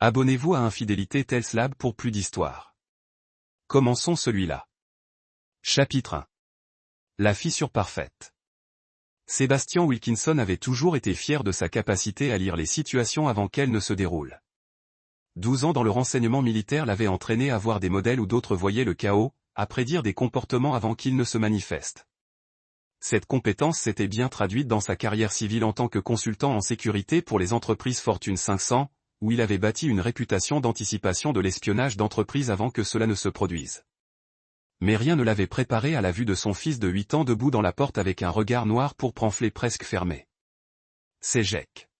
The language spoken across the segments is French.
Abonnez-vous à Infidélité Tales Lab pour plus d'histoires. Commençons celui-là. Chapitre 1. La fissure parfaite. Sebastian Wilkinson avait toujours été fier de sa capacité à lire les situations avant qu'elles ne se déroulent. 12 ans dans le renseignement militaire l'avaient entraîné à voir des modèles où d'autres voyaient le chaos, à prédire des comportements avant qu'ils ne se manifestent. Cette compétence s'était bien traduite dans sa carrière civile en tant que consultant en sécurité pour les entreprises Fortune 500, où il avait bâti une réputation d'anticipation de l'espionnage d'entreprises avant que cela ne se produise. Mais rien ne l'avait préparé à la vue de son fils de 8 ans debout dans la porte avec un regard noir pourprenflé presque fermé. C'est Jake.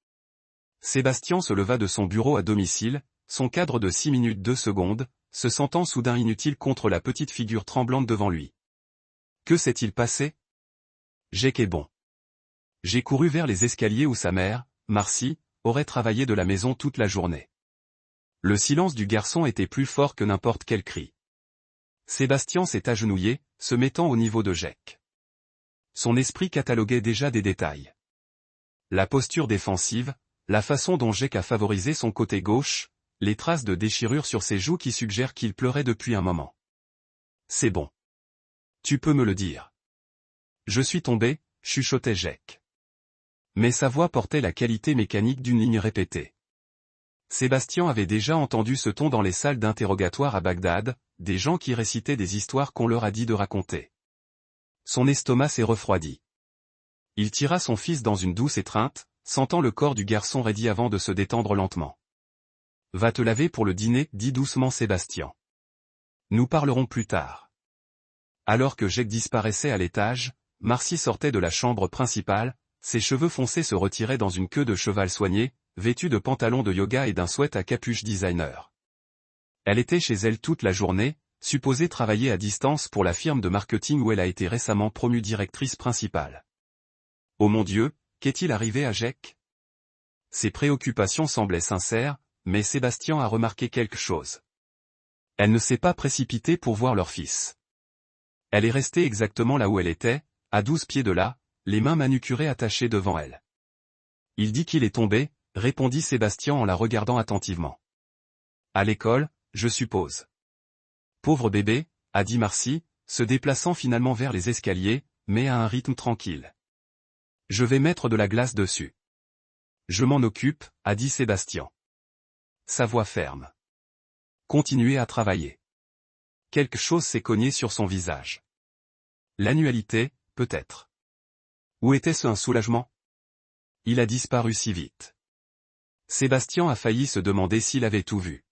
Sébastien se leva de son bureau à domicile, son cadre de 6 minutes 2 secondes, se sentant soudain inutile contre la petite figure tremblante devant lui. Que s'est-il passé? Jake est bon. J'ai couru vers les escaliers où sa mère, Marcy, aurait travaillé de la maison toute la journée. Le silence du garçon était plus fort que n'importe quel cri. Sébastien s'est agenouillé, se mettant au niveau de Jake. Son esprit cataloguait déjà des détails. La posture défensive, la façon dont Jake a favorisé son côté gauche, les traces de déchirure sur ses joues qui suggèrent qu'il pleurait depuis un moment. C'est bon. Tu peux me le dire. Je suis tombé, chuchotait Jake. Mais sa voix portait la qualité mécanique d'une ligne répétée. Sébastien avait déjà entendu ce ton dans les salles d'interrogatoire à Bagdad, des gens qui récitaient des histoires qu'on leur a dit de raconter. Son estomac s'est refroidi. Il tira son fils dans une douce étreinte, sentant le corps du garçon raidi avant de se détendre lentement. « Va te laver pour le dîner, dit doucement Sébastien. Nous parlerons plus tard. » Alors que Jake disparaissait à l'étage, Marcy sortait de la chambre principale. Ses cheveux foncés se retiraient dans une queue de cheval soignée, vêtue de pantalons de yoga et d'un sweat à capuche designer. Elle était chez elle toute la journée, supposée travailler à distance pour la firme de marketing où elle a été récemment promue directrice principale. Oh mon Dieu, qu'est-il arrivé à Jake? Ses préoccupations semblaient sincères, mais Sébastien a remarqué quelque chose. Elle ne s'est pas précipitée pour voir leur fils. Elle est restée exactement là où elle était, à 12 pieds de là, les mains manucurées attachées devant elle. Il dit qu'il est tombé, répondit Sébastien en la regardant attentivement. À l'école, je suppose. Pauvre bébé, a dit Marcy, se déplaçant finalement vers les escaliers, mais à un rythme tranquille. Je vais mettre de la glace dessus. Je m'en occupe, a dit Sébastien. Sa voix ferme. Continuez à travailler. Quelque chose s'est cogné sur son visage. L'annualité, peut-être. Où était-ce un soulagement? Il a disparu si vite. Sébastien a failli se demander s'il avait tout vu.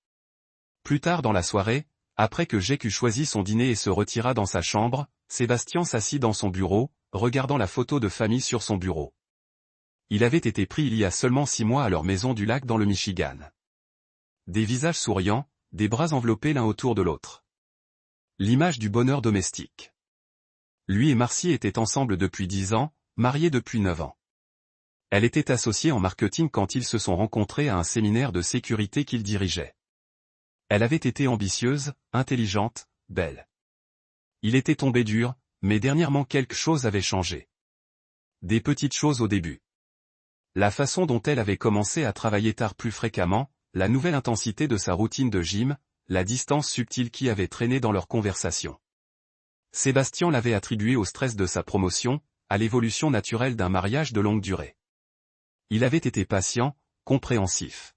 Plus tard dans la soirée, après que Jake eut choisi son dîner et se retira dans sa chambre, Sébastien s'assit dans son bureau, regardant la photo de famille sur son bureau. Il avait été pris il y a seulement 6 mois à leur maison du lac dans le Michigan. Des visages souriants, des bras enveloppés l'un autour de l'autre. L'image du bonheur domestique. Lui et Marcy étaient ensemble depuis 10 ans, mariés depuis 9 ans. Elle était associée en marketing quand ils se sont rencontrés à un séminaire de sécurité qu'il dirigeait. Elle avait été ambitieuse, intelligente, belle. Il était tombé dur, mais dernièrement quelque chose avait changé. Des petites choses au début. La façon dont elle avait commencé à travailler tard plus fréquemment, la nouvelle intensité de sa routine de gym, la distance subtile qui avait traîné dans leur conversation. Sébastien l'avait attribué au stress de sa promotion, à l'évolution naturelle d'un mariage de longue durée. Il avait été patient, compréhensif.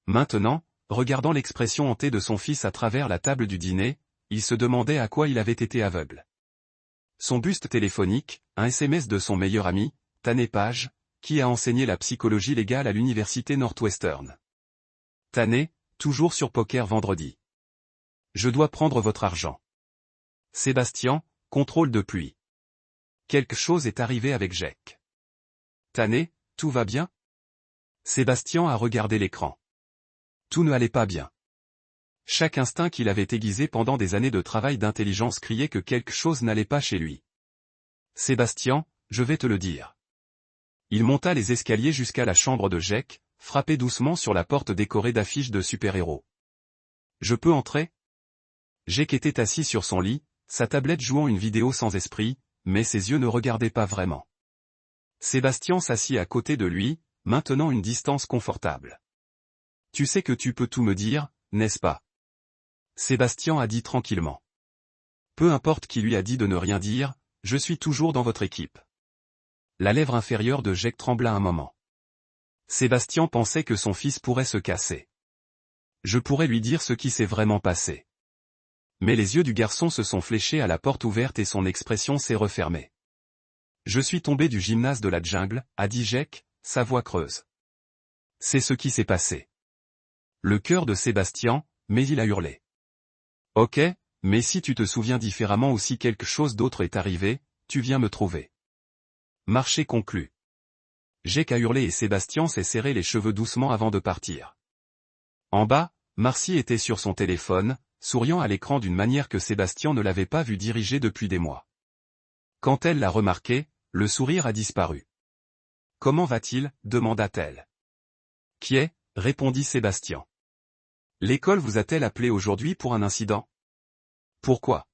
Maintenant, regardant l'expression hantée de son fils à travers la table du dîner, il se demandait à quoi il avait été aveugle. Son buste téléphonique, un SMS de son meilleur ami, Tanner Page, qui a enseigné la psychologie légale à l'université Northwestern. Tanner, toujours sur Poker vendredi. Je dois prendre votre argent. Sébastien, contrôle de pluie. Quelque chose est arrivé avec Jake. Tanner, tout va bien? Sébastien a regardé l'écran. Tout ne allait pas bien. Chaque instinct qu'il avait aiguisé pendant des années de travail d'intelligence criait que quelque chose n'allait pas chez lui. Sébastien, je vais te le dire. Il monta les escaliers jusqu'à la chambre de Jake, frappait doucement sur la porte décorée d'affiches de super-héros. Je peux entrer? Jake était assis sur son lit, sa tablette jouant une vidéo sans esprit, mais ses yeux ne regardaient pas vraiment. Sébastien s'assit à côté de lui, maintenant une distance confortable. Tu sais que tu peux tout me dire, n'est-ce pas? Sébastien a dit tranquillement. Peu importe qui lui a dit de ne rien dire, je suis toujours dans votre équipe. La lèvre inférieure de Jake trembla un moment. Sébastien pensait que son fils pourrait se casser. Je pourrais lui dire ce qui s'est vraiment passé. Mais les yeux du garçon se sont fléchés à la porte ouverte et son expression s'est refermée. Je suis tombé du gymnase de la jungle, a dit Jake, sa voix creuse. C'est ce qui s'est passé. Le cœur de Sébastien, mais il a hurlé. Ok, mais si tu te souviens différemment ou si quelque chose d'autre est arrivé, tu viens me trouver. Marché conclu. Jake a hurlé et Sébastien s'est serré les cheveux doucement avant de partir. En bas, Marcy était sur son téléphone, souriant à l'écran d'une manière que Sébastien ne l'avait pas vu diriger depuis des mois. Quand elle l'a remarqué, le sourire a disparu. « Comment va-t-il » demanda-t-elle. « Qui est » répondit Sébastien. « L'école vous a-t-elle appelé aujourd'hui pour un incident ? » Pourquoi ?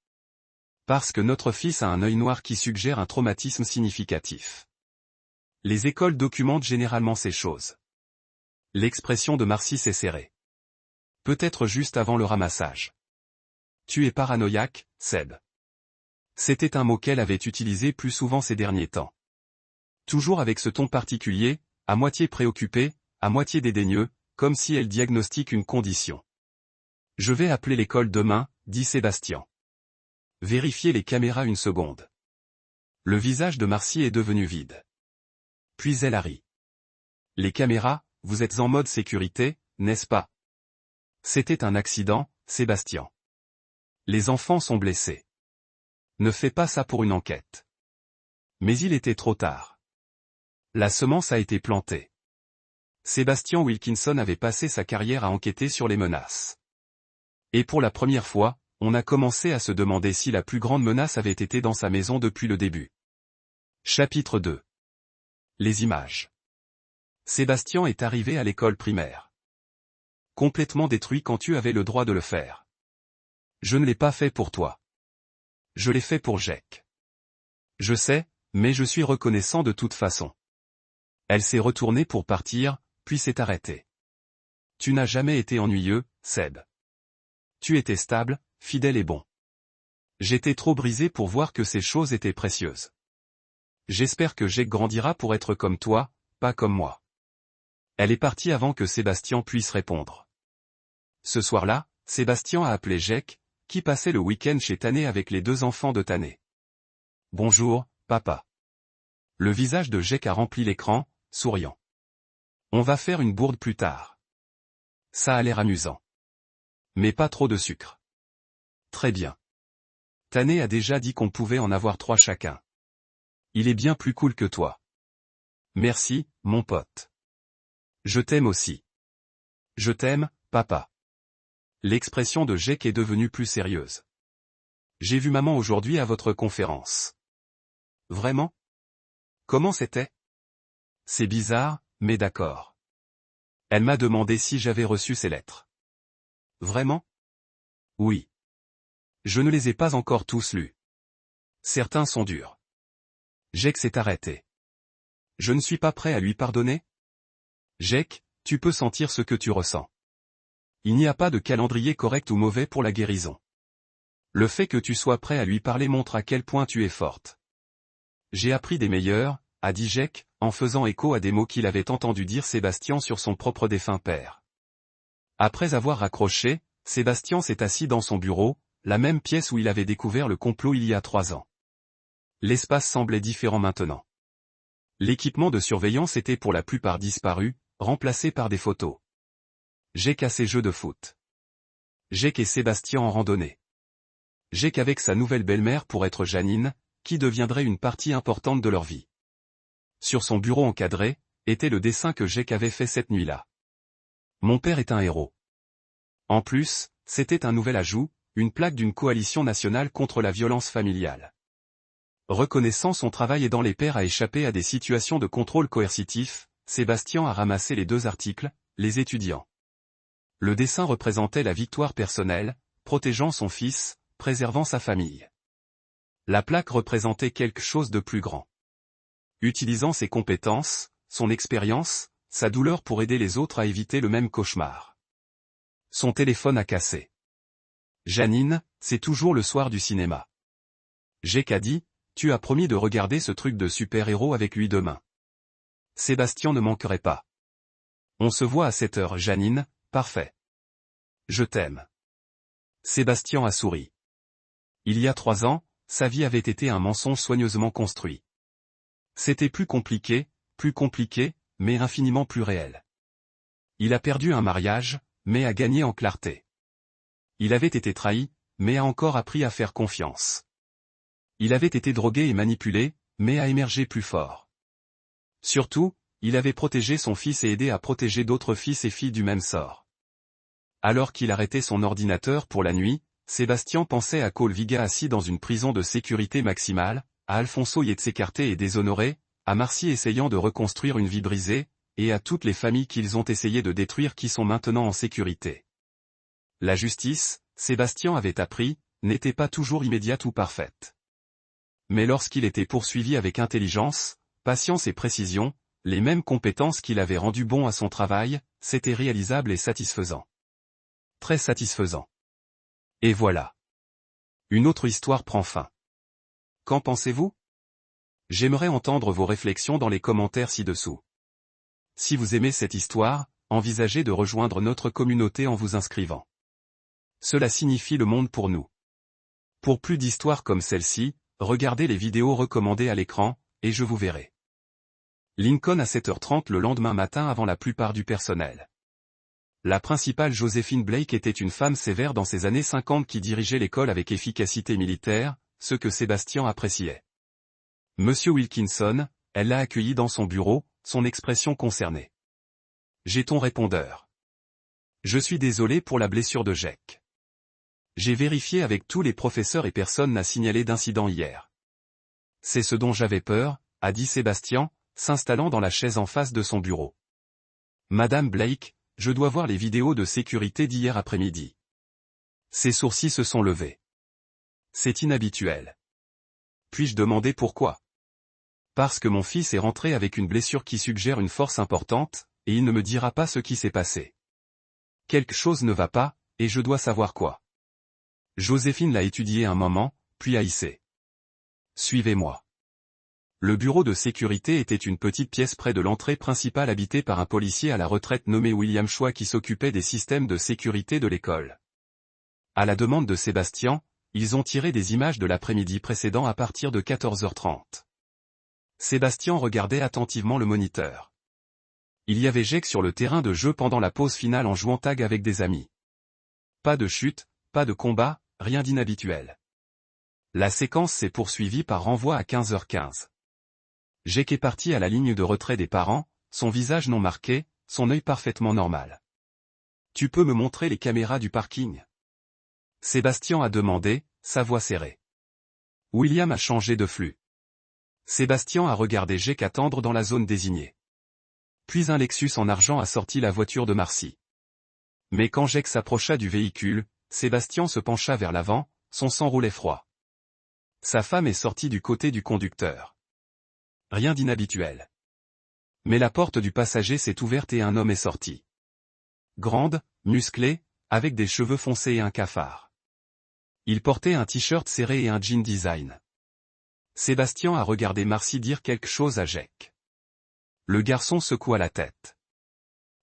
Parce que notre fils a un œil noir qui suggère un traumatisme significatif. Les écoles documentent généralement ces choses. L'expression de Marcy s'est serrée. Peut-être juste avant le ramassage. Tu es paranoïaque, Seb. C'était un mot qu'elle avait utilisé plus souvent ces derniers temps. Toujours avec ce ton particulier, à moitié préoccupé, à moitié dédaigneux, comme si elle diagnostique une condition. Je vais appeler l'école demain, dit Sébastien. Vérifiez les caméras une seconde. Le visage de Marcy est devenu vide. Puis elle a ri. Les caméras, vous êtes en mode sécurité, n'est-ce pas? C'était un accident, Sébastien. Les enfants sont blessés. Ne fais pas ça pour une enquête. Mais il était trop tard. La semence a été plantée. Sébastien Wilkinson avait passé sa carrière à enquêter sur les menaces. Et pour la première fois, on a commencé à se demander si la plus grande menace avait été dans sa maison depuis le début. Chapitre 2. Les images. Sébastien est arrivé à l'école primaire. Complètement détruit quand tu avais le droit de le faire. Je ne l'ai pas fait pour toi. Je l'ai fait pour Jake. Je sais, mais je suis reconnaissant de toute façon. Elle s'est retournée pour partir, puis s'est arrêtée. Tu n'as jamais été ennuyeux, Seb. Tu étais stable, fidèle et bon. J'étais trop brisé pour voir que ces choses étaient précieuses. J'espère que Jake grandira pour être comme toi, pas comme moi. Elle est partie avant que Sébastien puisse répondre. Ce soir-là, Sébastien a appelé Jake, qui passait le week-end chez Tané avec les deux enfants de Tané. Bonjour, papa. Le visage de Jake a rempli l'écran, souriant. On va faire une bourde plus tard. Ça a l'air amusant. Mais pas trop de sucre. Très bien. Tané a déjà dit qu'on pouvait en avoir 3 chacun. Il est bien plus cool que toi. Merci, mon pote. Je t'aime aussi. Je t'aime, papa. L'expression de Jake est devenue plus sérieuse. J'ai vu maman aujourd'hui à votre conférence. Vraiment? Comment c'était? C'est bizarre, mais d'accord. Elle m'a demandé si j'avais reçu ses lettres. Vraiment? Oui. Je ne les ai pas encore tous lus. Certains sont durs. Jake s'est arrêté. Je ne suis pas prêt à lui pardonner? Jake, tu peux sentir ce que tu ressens. Il n'y a pas de calendrier correct ou mauvais pour la guérison. Le fait que tu sois prêt à lui parler montre à quel point tu es forte. J'ai appris des meilleurs, a dit Jake, en faisant écho à des mots qu'il avait entendu dire Sébastien sur son propre défunt père. Après avoir raccroché, Sébastien s'est assis dans son bureau, la même pièce où il avait découvert le complot il y a 3 ans. L'espace semblait différent maintenant. L'équipement de surveillance était pour la plupart disparu, remplacé par des photos. Jake à ses jeux de foot. Jake et Sébastien en randonnée. Jake avec sa nouvelle belle-mère pour être Janine, qui deviendrait une partie importante de leur vie. Sur son bureau encadré, était le dessin que Jake avait fait cette nuit-là. Mon père est un héros. En plus, c'était un nouvel ajout, une plaque d'une coalition nationale contre la violence familiale. Reconnaissant son travail aidant les pères à échapper à des situations de contrôle coercitif, Sébastien a ramassé les 2 articles, les étudiants. Le dessin représentait la victoire personnelle, protégeant son fils, préservant sa famille. La plaque représentait quelque chose de plus grand. Utilisant ses compétences, son expérience, sa douleur pour aider les autres à éviter le même cauchemar. Son téléphone a cassé. Janine, c'est toujours le soir du cinéma. Jake a dit, tu as promis de regarder ce truc de super-héros avec lui demain. Sébastien ne manquerait pas. On se voit à 7 heures, Janine, parfait. Je t'aime. Sébastien a souri. Il y a 3 ans, sa vie avait été un mensonge soigneusement construit. C'était plus compliqué, mais infiniment plus réel. Il a perdu un mariage, mais a gagné en clarté. Il avait été trahi, mais a encore appris à faire confiance. Il avait été drogué et manipulé, mais a émergé plus fort. Surtout, il avait protégé son fils et aidé à protéger d'autres fils et filles du même sort. Alors qu'il arrêtait son ordinateur pour la nuit, Sébastien pensait à Cole Viga assis dans une prison de sécurité maximale, à Alfonso Yates écarté et déshonoré, à Marcy essayant de reconstruire une vie brisée, et à toutes les familles qu'ils ont essayé de détruire qui sont maintenant en sécurité. La justice, Sébastien avait appris, n'était pas toujours immédiate ou parfaite. Mais lorsqu'il était poursuivi avec intelligence, patience et précision, les mêmes compétences qui l'avaient rendu bon à son travail, c'était réalisable et satisfaisant. Très satisfaisant. Et voilà. Une autre histoire prend fin. Qu'en pensez-vous? J'aimerais entendre vos réflexions dans les commentaires ci-dessous. Si vous aimez cette histoire, envisagez de rejoindre notre communauté en vous inscrivant. Cela signifie le monde pour nous. Pour plus d'histoires comme celle-ci, regardez les vidéos recommandées à l'écran, et je vous verrai. Lincoln à 7h30 le lendemain matin avant la plupart du personnel. La principale Josephine Blake était une femme sévère dans ses années 50 qui dirigeait l'école avec efficacité militaire, ce que Sébastien appréciait. Monsieur Wilkinson, elle l'a accueilli dans son bureau, son expression concernée. J'ai ton répondeur. Je suis désolé pour la blessure de Jake. J'ai vérifié avec tous les professeurs et personne n'a signalé d'incident hier. C'est ce dont j'avais peur, a dit Sébastien, s'installant dans la chaise en face de son bureau. Madame Blake, je dois voir les vidéos de sécurité d'hier après-midi. Ses sourcils se sont levés. C'est inhabituel. Puis-je demander pourquoi? Parce que mon fils est rentré avec une blessure qui suggère une force importante, et il ne me dira pas ce qui s'est passé. Quelque chose ne va pas, et je dois savoir quoi. Joséphine l'a étudié un moment, puis a hissé. Suivez-moi. Le bureau de sécurité était une petite pièce près de l'entrée principale habitée par un policier à la retraite nommé William Choix qui s'occupait des systèmes de sécurité de l'école. À la demande de Sébastien, ils ont tiré des images de l'après-midi précédent à partir de 14h30. Sébastien regardait attentivement le moniteur. Il y avait Jake sur le terrain de jeu pendant la pause finale en jouant tag avec des amis. Pas de chute, pas de combat, rien d'inhabituel. La séquence s'est poursuivie par renvoi à 15h15. Jake est parti à la ligne de retrait des parents, son visage non marqué, son œil parfaitement normal. Tu peux me montrer les caméras du parking? Sébastien a demandé, sa voix serrée. William a changé de flux. Sébastien a regardé Jake attendre dans la zone désignée. Puis un Lexus en argent a sorti la voiture de Marcy. Mais quand Jake s'approcha du véhicule, Sébastien se pencha vers l'avant, son sang roulait froid. Sa femme est sortie du côté du conducteur. Rien d'inhabituel. Mais la porte du passager s'est ouverte et un homme est sorti. Grande, musclée, avec des cheveux foncés et un cafard. Il portait un t-shirt serré et un jean design. Sébastien a regardé Marcy dire quelque chose à Jake. Le garçon secoua la tête.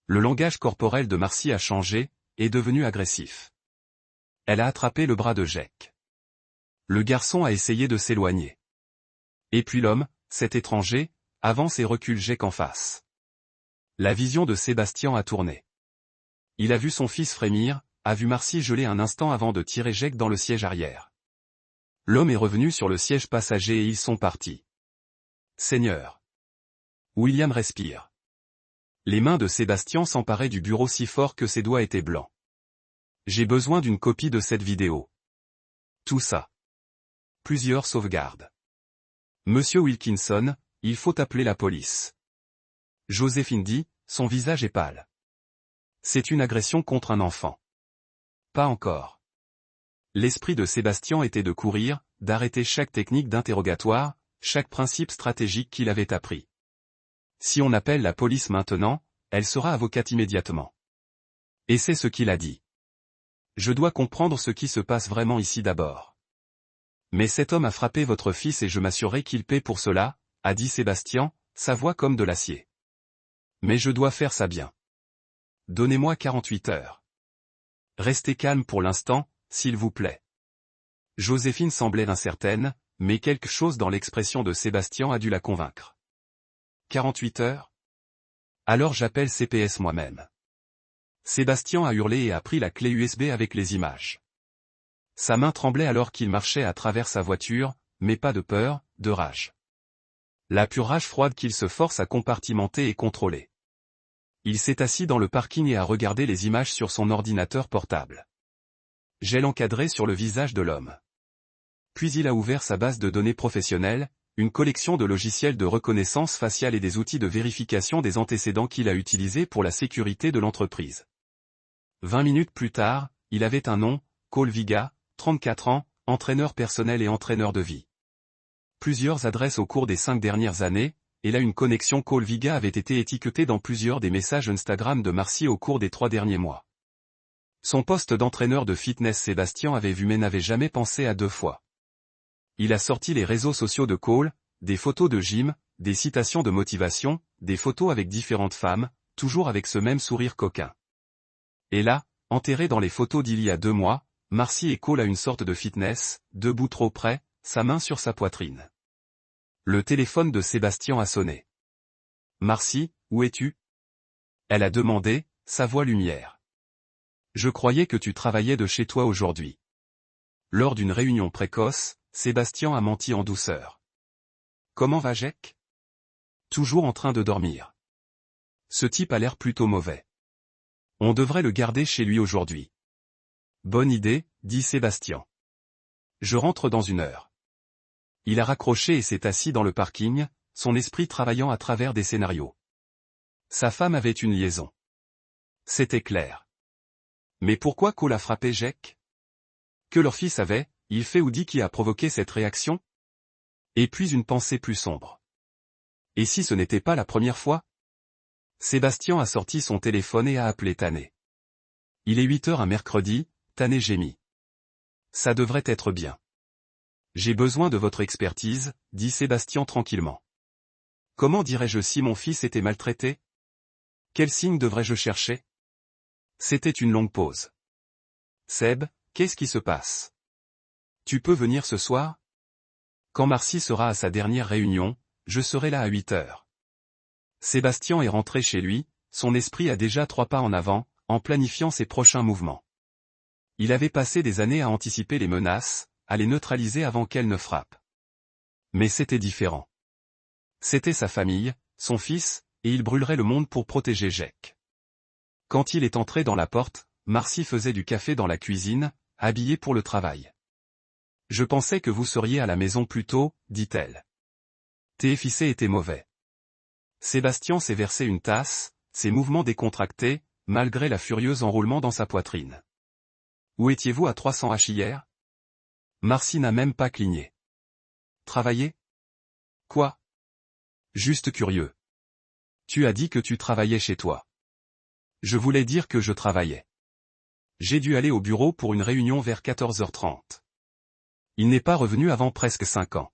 Le langage corporel de Marcy a changé, est devenu agressif. Elle a attrapé le bras de Jake. Le garçon a essayé de s'éloigner. Et puis l'homme, cet étranger, avance et recule Jake en face. La vision de Sébastien a tourné. Il a vu son fils frémir, a vu Marcy geler un instant avant de tirer Jake dans le siège arrière. L'homme est revenu sur le siège passager et ils sont partis. Seigneur. William respire. Les mains de Sébastien s'emparaient du bureau si fort que ses doigts étaient blancs. J'ai besoin d'une copie de cette vidéo. Tout ça. Plusieurs sauvegardes. Monsieur Wilkinson, il faut appeler la police. Joséphine dit, son visage est pâle. C'est une agression contre un enfant. Pas encore. L'esprit de Sébastien était de courir, d'arrêter chaque technique d'interrogatoire, chaque principe stratégique qu'il avait appris. Si on appelle la police maintenant, elle sera avocate immédiatement. Et c'est ce qu'il a dit. Je dois comprendre ce qui se passe vraiment ici d'abord. Mais cet homme a frappé votre fils et je m'assurerai qu'il paie pour cela, a dit Sébastien, sa voix comme de l'acier. Mais je dois faire ça bien. Donnez-moi 48 heures. Restez calme pour l'instant, s'il vous plaît. Joséphine semblait incertaine, mais quelque chose dans l'expression de Sébastien a dû la convaincre. 48 heures? Alors j'appelle CPS moi-même. Sébastien a hurlé et a pris la clé USB avec les images. Sa main tremblait alors qu'il marchait à travers sa voiture, mais pas de peur, de rage. La pure rage froide qu'il se force à compartimenter et contrôler. Il s'est assis dans le parking et a regardé les images sur son ordinateur portable. Gel encadré sur le visage de l'homme. Puis il a ouvert sa base de données professionnelle, une collection de logiciels de reconnaissance faciale et des outils de vérification des antécédents qu'il a utilisés pour la sécurité de l'entreprise. 20 minutes plus tard, il avait un nom, Cole Viga, 34 ans, entraîneur personnel et entraîneur de vie. Plusieurs adresses au cours des 5 dernières années, et là une connexion Cole Viga avait été étiquetée dans plusieurs des messages Instagram de Marcy au cours des 3 derniers mois. Son poste d'entraîneur de fitness Sébastien avait vu mais n'avait jamais pensé à 2 fois. Il a sorti les réseaux sociaux de Cole, des photos de gym, des citations de motivation, des photos avec différentes femmes, toujours avec ce même sourire coquin. Et là, enterré dans les photos d'il y a 2 mois, Marcy et Cole à une sorte de fitness, debout trop près, sa main sur sa poitrine. Le téléphone de Sébastien a sonné. « Marcy, où es-tu » Elle a demandé, sa voix lumière. « Je croyais que tu travaillais de chez toi aujourd'hui. » Lors d'une réunion précoce, Sébastien a menti en douceur. « Comment va Jack ?»« Toujours en train de dormir. Ce type a l'air plutôt mauvais. On devrait le garder chez lui aujourd'hui. » « Bonne idée, dit Sébastien. Je rentre dans 1 heure. » Il a raccroché et s'est assis dans le parking, son esprit travaillant à travers des scénarios. Sa femme avait une liaison. C'était clair. Mais pourquoi Cole a frappé Jack? Que leur fils avait, il fait ou dit qui a provoqué cette réaction? Et puis une pensée plus sombre. Et si ce n'était pas la première fois? Sébastien a sorti son téléphone et a appelé Tané. Il est 8 heures un mercredi, Tané gémit. Ça devrait être bien. J'ai besoin de votre expertise, dit Sébastien tranquillement. Comment dirais-je si mon fils était maltraité? Quel signe devrais-je chercher? C'était une longue pause. Seb, qu'est-ce qui se passe? Tu peux venir ce soir? Quand Marcy sera à sa dernière réunion, je serai là à 8 heures. Sébastien est rentré chez lui, son esprit a déjà 3 pas en avant, en planifiant ses prochains mouvements. Il avait passé des années à anticiper les menaces, à les neutraliser avant qu'elles ne frappent. Mais c'était différent. C'était sa famille, son fils, et il brûlerait le monde pour protéger Jack. Quand il est entré dans la porte, Marcy faisait du café dans la cuisine, habillée pour le travail. « Je pensais que vous seriez à la maison plus tôt, dit-elle. TFIC était mauvais. » Sébastien s'est versé une tasse, ses mouvements décontractés, malgré la furieuse enroulement dans sa poitrine. « Où étiez-vous à 300 H hier ?» Marcy n'a même pas cligné. « Travailler ? Quoi ? Juste curieux. Tu as dit que tu travaillais chez toi. Je voulais dire que je travaillais. J'ai dû aller au bureau pour une réunion vers 14h30. Il n'est pas revenu avant presque 5 ans.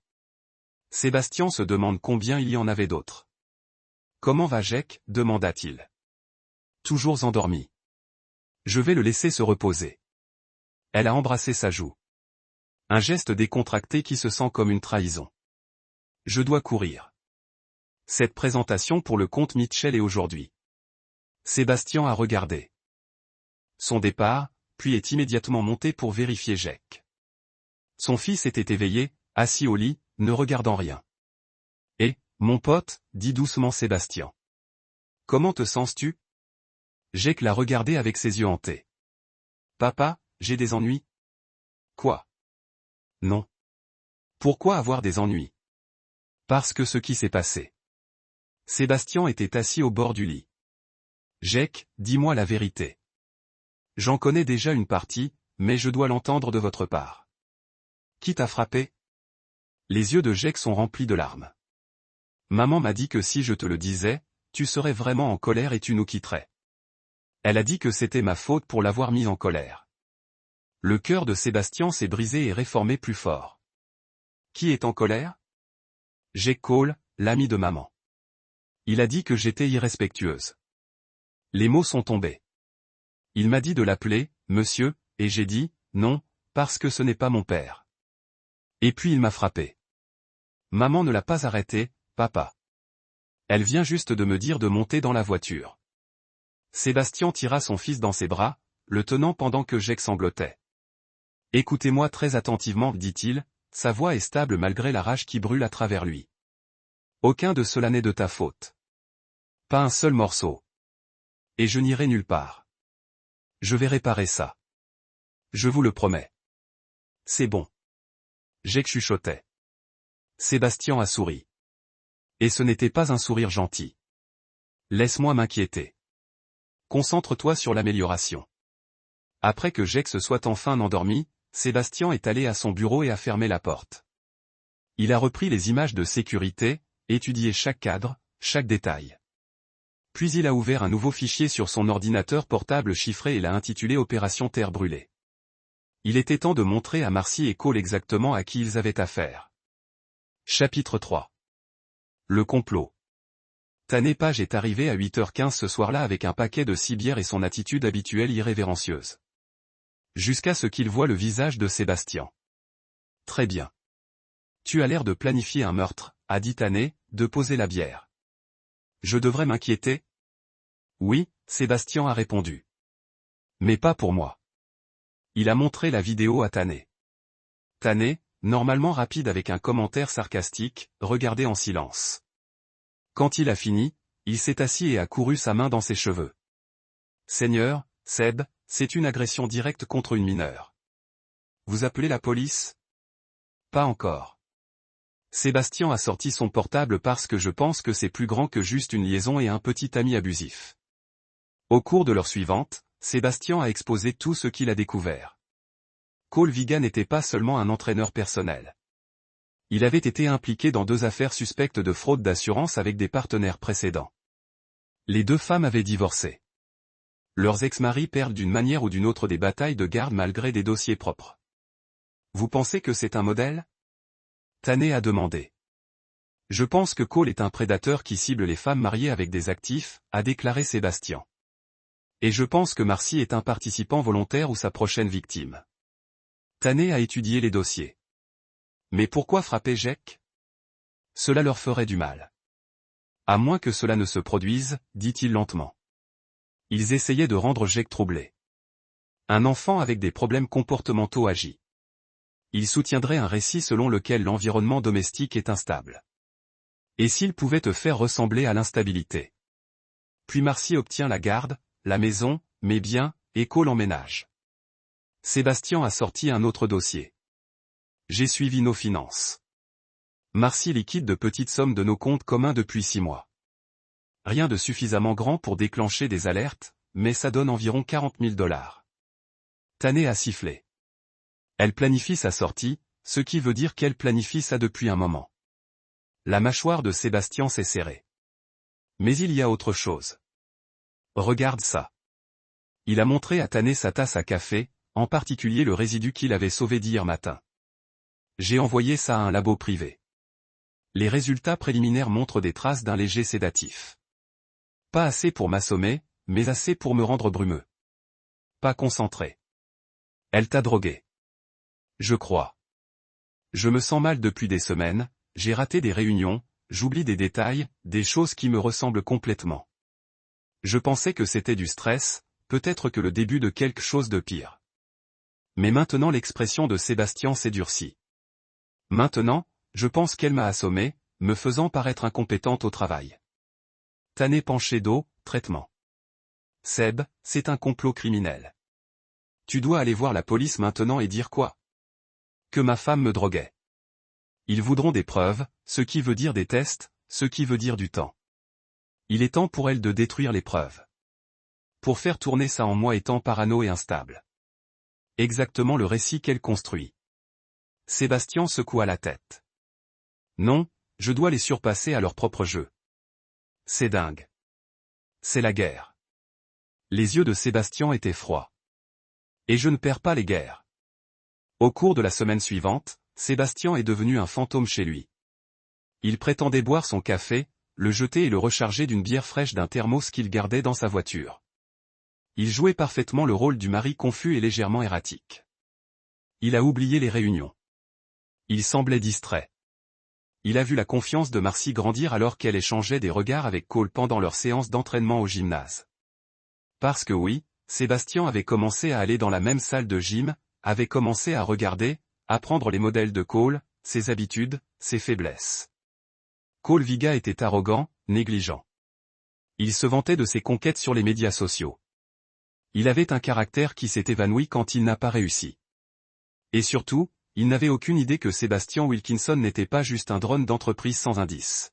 Sébastien se demande combien il y en avait d'autres. Comment va Jack, demanda-t-il. Toujours endormi. Je vais le laisser se reposer. Elle a embrassé sa joue. Un geste décontracté qui se sent comme une trahison. Je dois courir. Cette présentation pour le compte Mitchell est aujourd'hui. Sébastien a regardé son départ, puis est immédiatement monté pour vérifier Jack. Son fils était éveillé, assis au lit, ne regardant rien. « Eh, mon pote, dit doucement Sébastien. Comment te sens-tu » Jack l'a regardé avec ses yeux hantés. « Papa, j'ai des ennuis. » Quoi ? Non. Pourquoi avoir des ennuis ? Parce que ce qui s'est passé. Sébastien était assis au bord du lit. Jack, dis-moi la vérité. J'en connais déjà une partie, mais je dois l'entendre de votre part. Qui t'a frappé ? Les yeux de Jack sont remplis de larmes. Maman m'a dit que si je te le disais, tu serais vraiment en colère et tu nous quitterais. Elle a dit que c'était ma faute pour l'avoir mis en colère. Le cœur de Sébastien s'est brisé et réformé plus fort. Qui est en colère? Jake Cole, l'ami de maman. Il a dit que j'étais irrespectueuse. Les mots sont tombés. Il m'a dit de l'appeler, monsieur, et j'ai dit, non, parce que ce n'est pas mon père. Et puis il m'a frappé. Maman ne l'a pas arrêté, papa. Elle vient juste de me dire de monter dans la voiture. Sébastien tira son fils dans ses bras, le tenant pendant que Jake sanglotait. Écoutez-moi très attentivement, dit-il, sa voix est stable malgré la rage qui brûle à travers lui. Aucun de cela n'est de ta faute. Pas un seul morceau. Et je n'irai nulle part. Je vais réparer ça. Je vous le promets. C'est bon. Jake chuchotait. Sébastien a souri. Et ce n'était pas un sourire gentil. Laisse-moi m'inquiéter. Concentre-toi sur l'amélioration. Après que Jake se soit enfin endormi, Sébastien est allé à son bureau et a fermé la porte. Il a repris les images de sécurité, étudié chaque cadre, chaque détail. Puis il a ouvert un nouveau fichier sur son ordinateur portable chiffré et l'a intitulé Opération Terre Brûlée. Il était temps de montrer à Marcy et Cole exactement à qui ils avaient affaire. Chapitre 3. Le complot. Tanner Page est arrivé à 8h15 ce soir-là avec un paquet de 6 bières et son attitude habituelle irrévérencieuse. Jusqu'à ce qu'il voie le visage de Sébastien. Très bien. Tu as l'air de planifier un meurtre, a dit Tanner, de poser la bière. Je devrais m'inquiéter? Oui, Sébastien a répondu. Mais pas pour moi. Il a montré la vidéo à Tanner. Tanner, normalement rapide avec un commentaire sarcastique, regardait en silence. Quand il a fini, il s'est assis et a couru sa main dans ses cheveux. Seigneur, Seb, c'est une agression directe contre une mineure. Vous appelez la police? Pas encore. Sébastien a sorti son portable parce que je pense que c'est plus grand que juste une liaison et un petit ami abusif. Au cours de l'heure suivante, Sébastien a exposé tout ce qu'il a découvert. Cole Vigan n'était pas seulement un entraîneur personnel. Il avait été impliqué dans 2 affaires suspectes de fraude d'assurance avec des partenaires précédents. Les 2 femmes avaient divorcé. Leurs ex-maris perdent d'une manière ou d'une autre des batailles de garde malgré des dossiers propres. Vous pensez que c'est un modèle? Tanner a demandé. Je pense que Cole est un prédateur qui cible les femmes mariées avec des actifs, a déclaré Sébastien. Et je pense que Marcy est un participant volontaire ou sa prochaine victime. Tanner a étudié les dossiers. Mais pourquoi frapper Jake? Cela leur ferait du mal. À moins que cela ne se produise, dit-il lentement. Ils essayaient de rendre Jake troublé. Un enfant avec des problèmes comportementaux agit. Il soutiendrait un récit selon lequel l'environnement domestique est instable. Et s'il pouvait te faire ressembler à l'instabilité? Puis Marcy obtient la garde, la maison, mes biens, et Cole emménage. Sébastien a sorti un autre dossier. J'ai suivi nos finances. Marcy liquide de petites sommes de nos comptes communs depuis 6 mois. Rien de suffisamment grand pour déclencher des alertes, mais ça donne environ $40 000. Tanner a sifflé. Elle planifie sa sortie, ce qui veut dire qu'elle planifie ça depuis un moment. La mâchoire de Sébastien s'est serrée. Mais il y a autre chose. Regarde ça. Il a montré à Tanner sa tasse à café, en particulier le résidu qu'il avait sauvé d'hier matin. J'ai envoyé ça à un labo privé. Les résultats préliminaires montrent des traces d'un léger sédatif. Pas assez pour m'assommer, mais assez pour me rendre brumeux. Pas concentré. Elle t'a drogué. Je crois. Je me sens mal depuis des semaines, j'ai raté des réunions, j'oublie des détails, des choses qui me ressemblent complètement. Je pensais que c'était du stress, peut-être que le début de quelque chose de pire. Mais maintenant l'expression de Sébastien s'est durcie. Maintenant, je pense qu'elle m'a assommé, me faisant paraître incompétente au travail. Tanner penché dos, traitement. Seb, c'est un complot criminel. Tu dois aller voir la police maintenant et dire quoi? Que ma femme me droguait. Ils voudront des preuves, ce qui veut dire des tests, ce qui veut dire du temps. Il est temps pour elle de détruire les preuves. Pour faire tourner ça en moi étant parano et instable. Exactement le récit qu'elle construit. Sébastien secoua la tête. Non, je dois les surpasser à leur propre jeu. C'est dingue. C'est la guerre. Les yeux de Sébastien étaient froids. Et je ne perds pas les guerres. Au cours de la semaine suivante, Sébastien est devenu un fantôme chez lui. Il prétendait boire son café, le jeter et le recharger d'une bière fraîche d'un thermos qu'il gardait dans sa voiture. Il jouait parfaitement le rôle du mari confus et légèrement erratique. Il a oublié les réunions. Il semblait distrait. Il a vu la confiance de Marcy grandir alors qu'elle échangeait des regards avec Cole pendant leur séance d'entraînement au gymnase. Parce que oui, Sébastien avait commencé à aller dans la même salle de gym, avait commencé à regarder, apprendre les modèles de Cole, ses habitudes, ses faiblesses. Cole Viga était arrogant, négligent. Il se vantait de ses conquêtes sur les médias sociaux. Il avait un caractère qui s'est évanoui quand il n'a pas réussi. Et surtout, il n'avait aucune idée que Sébastien Wilkinson n'était pas juste un drone d'entreprise sans indice.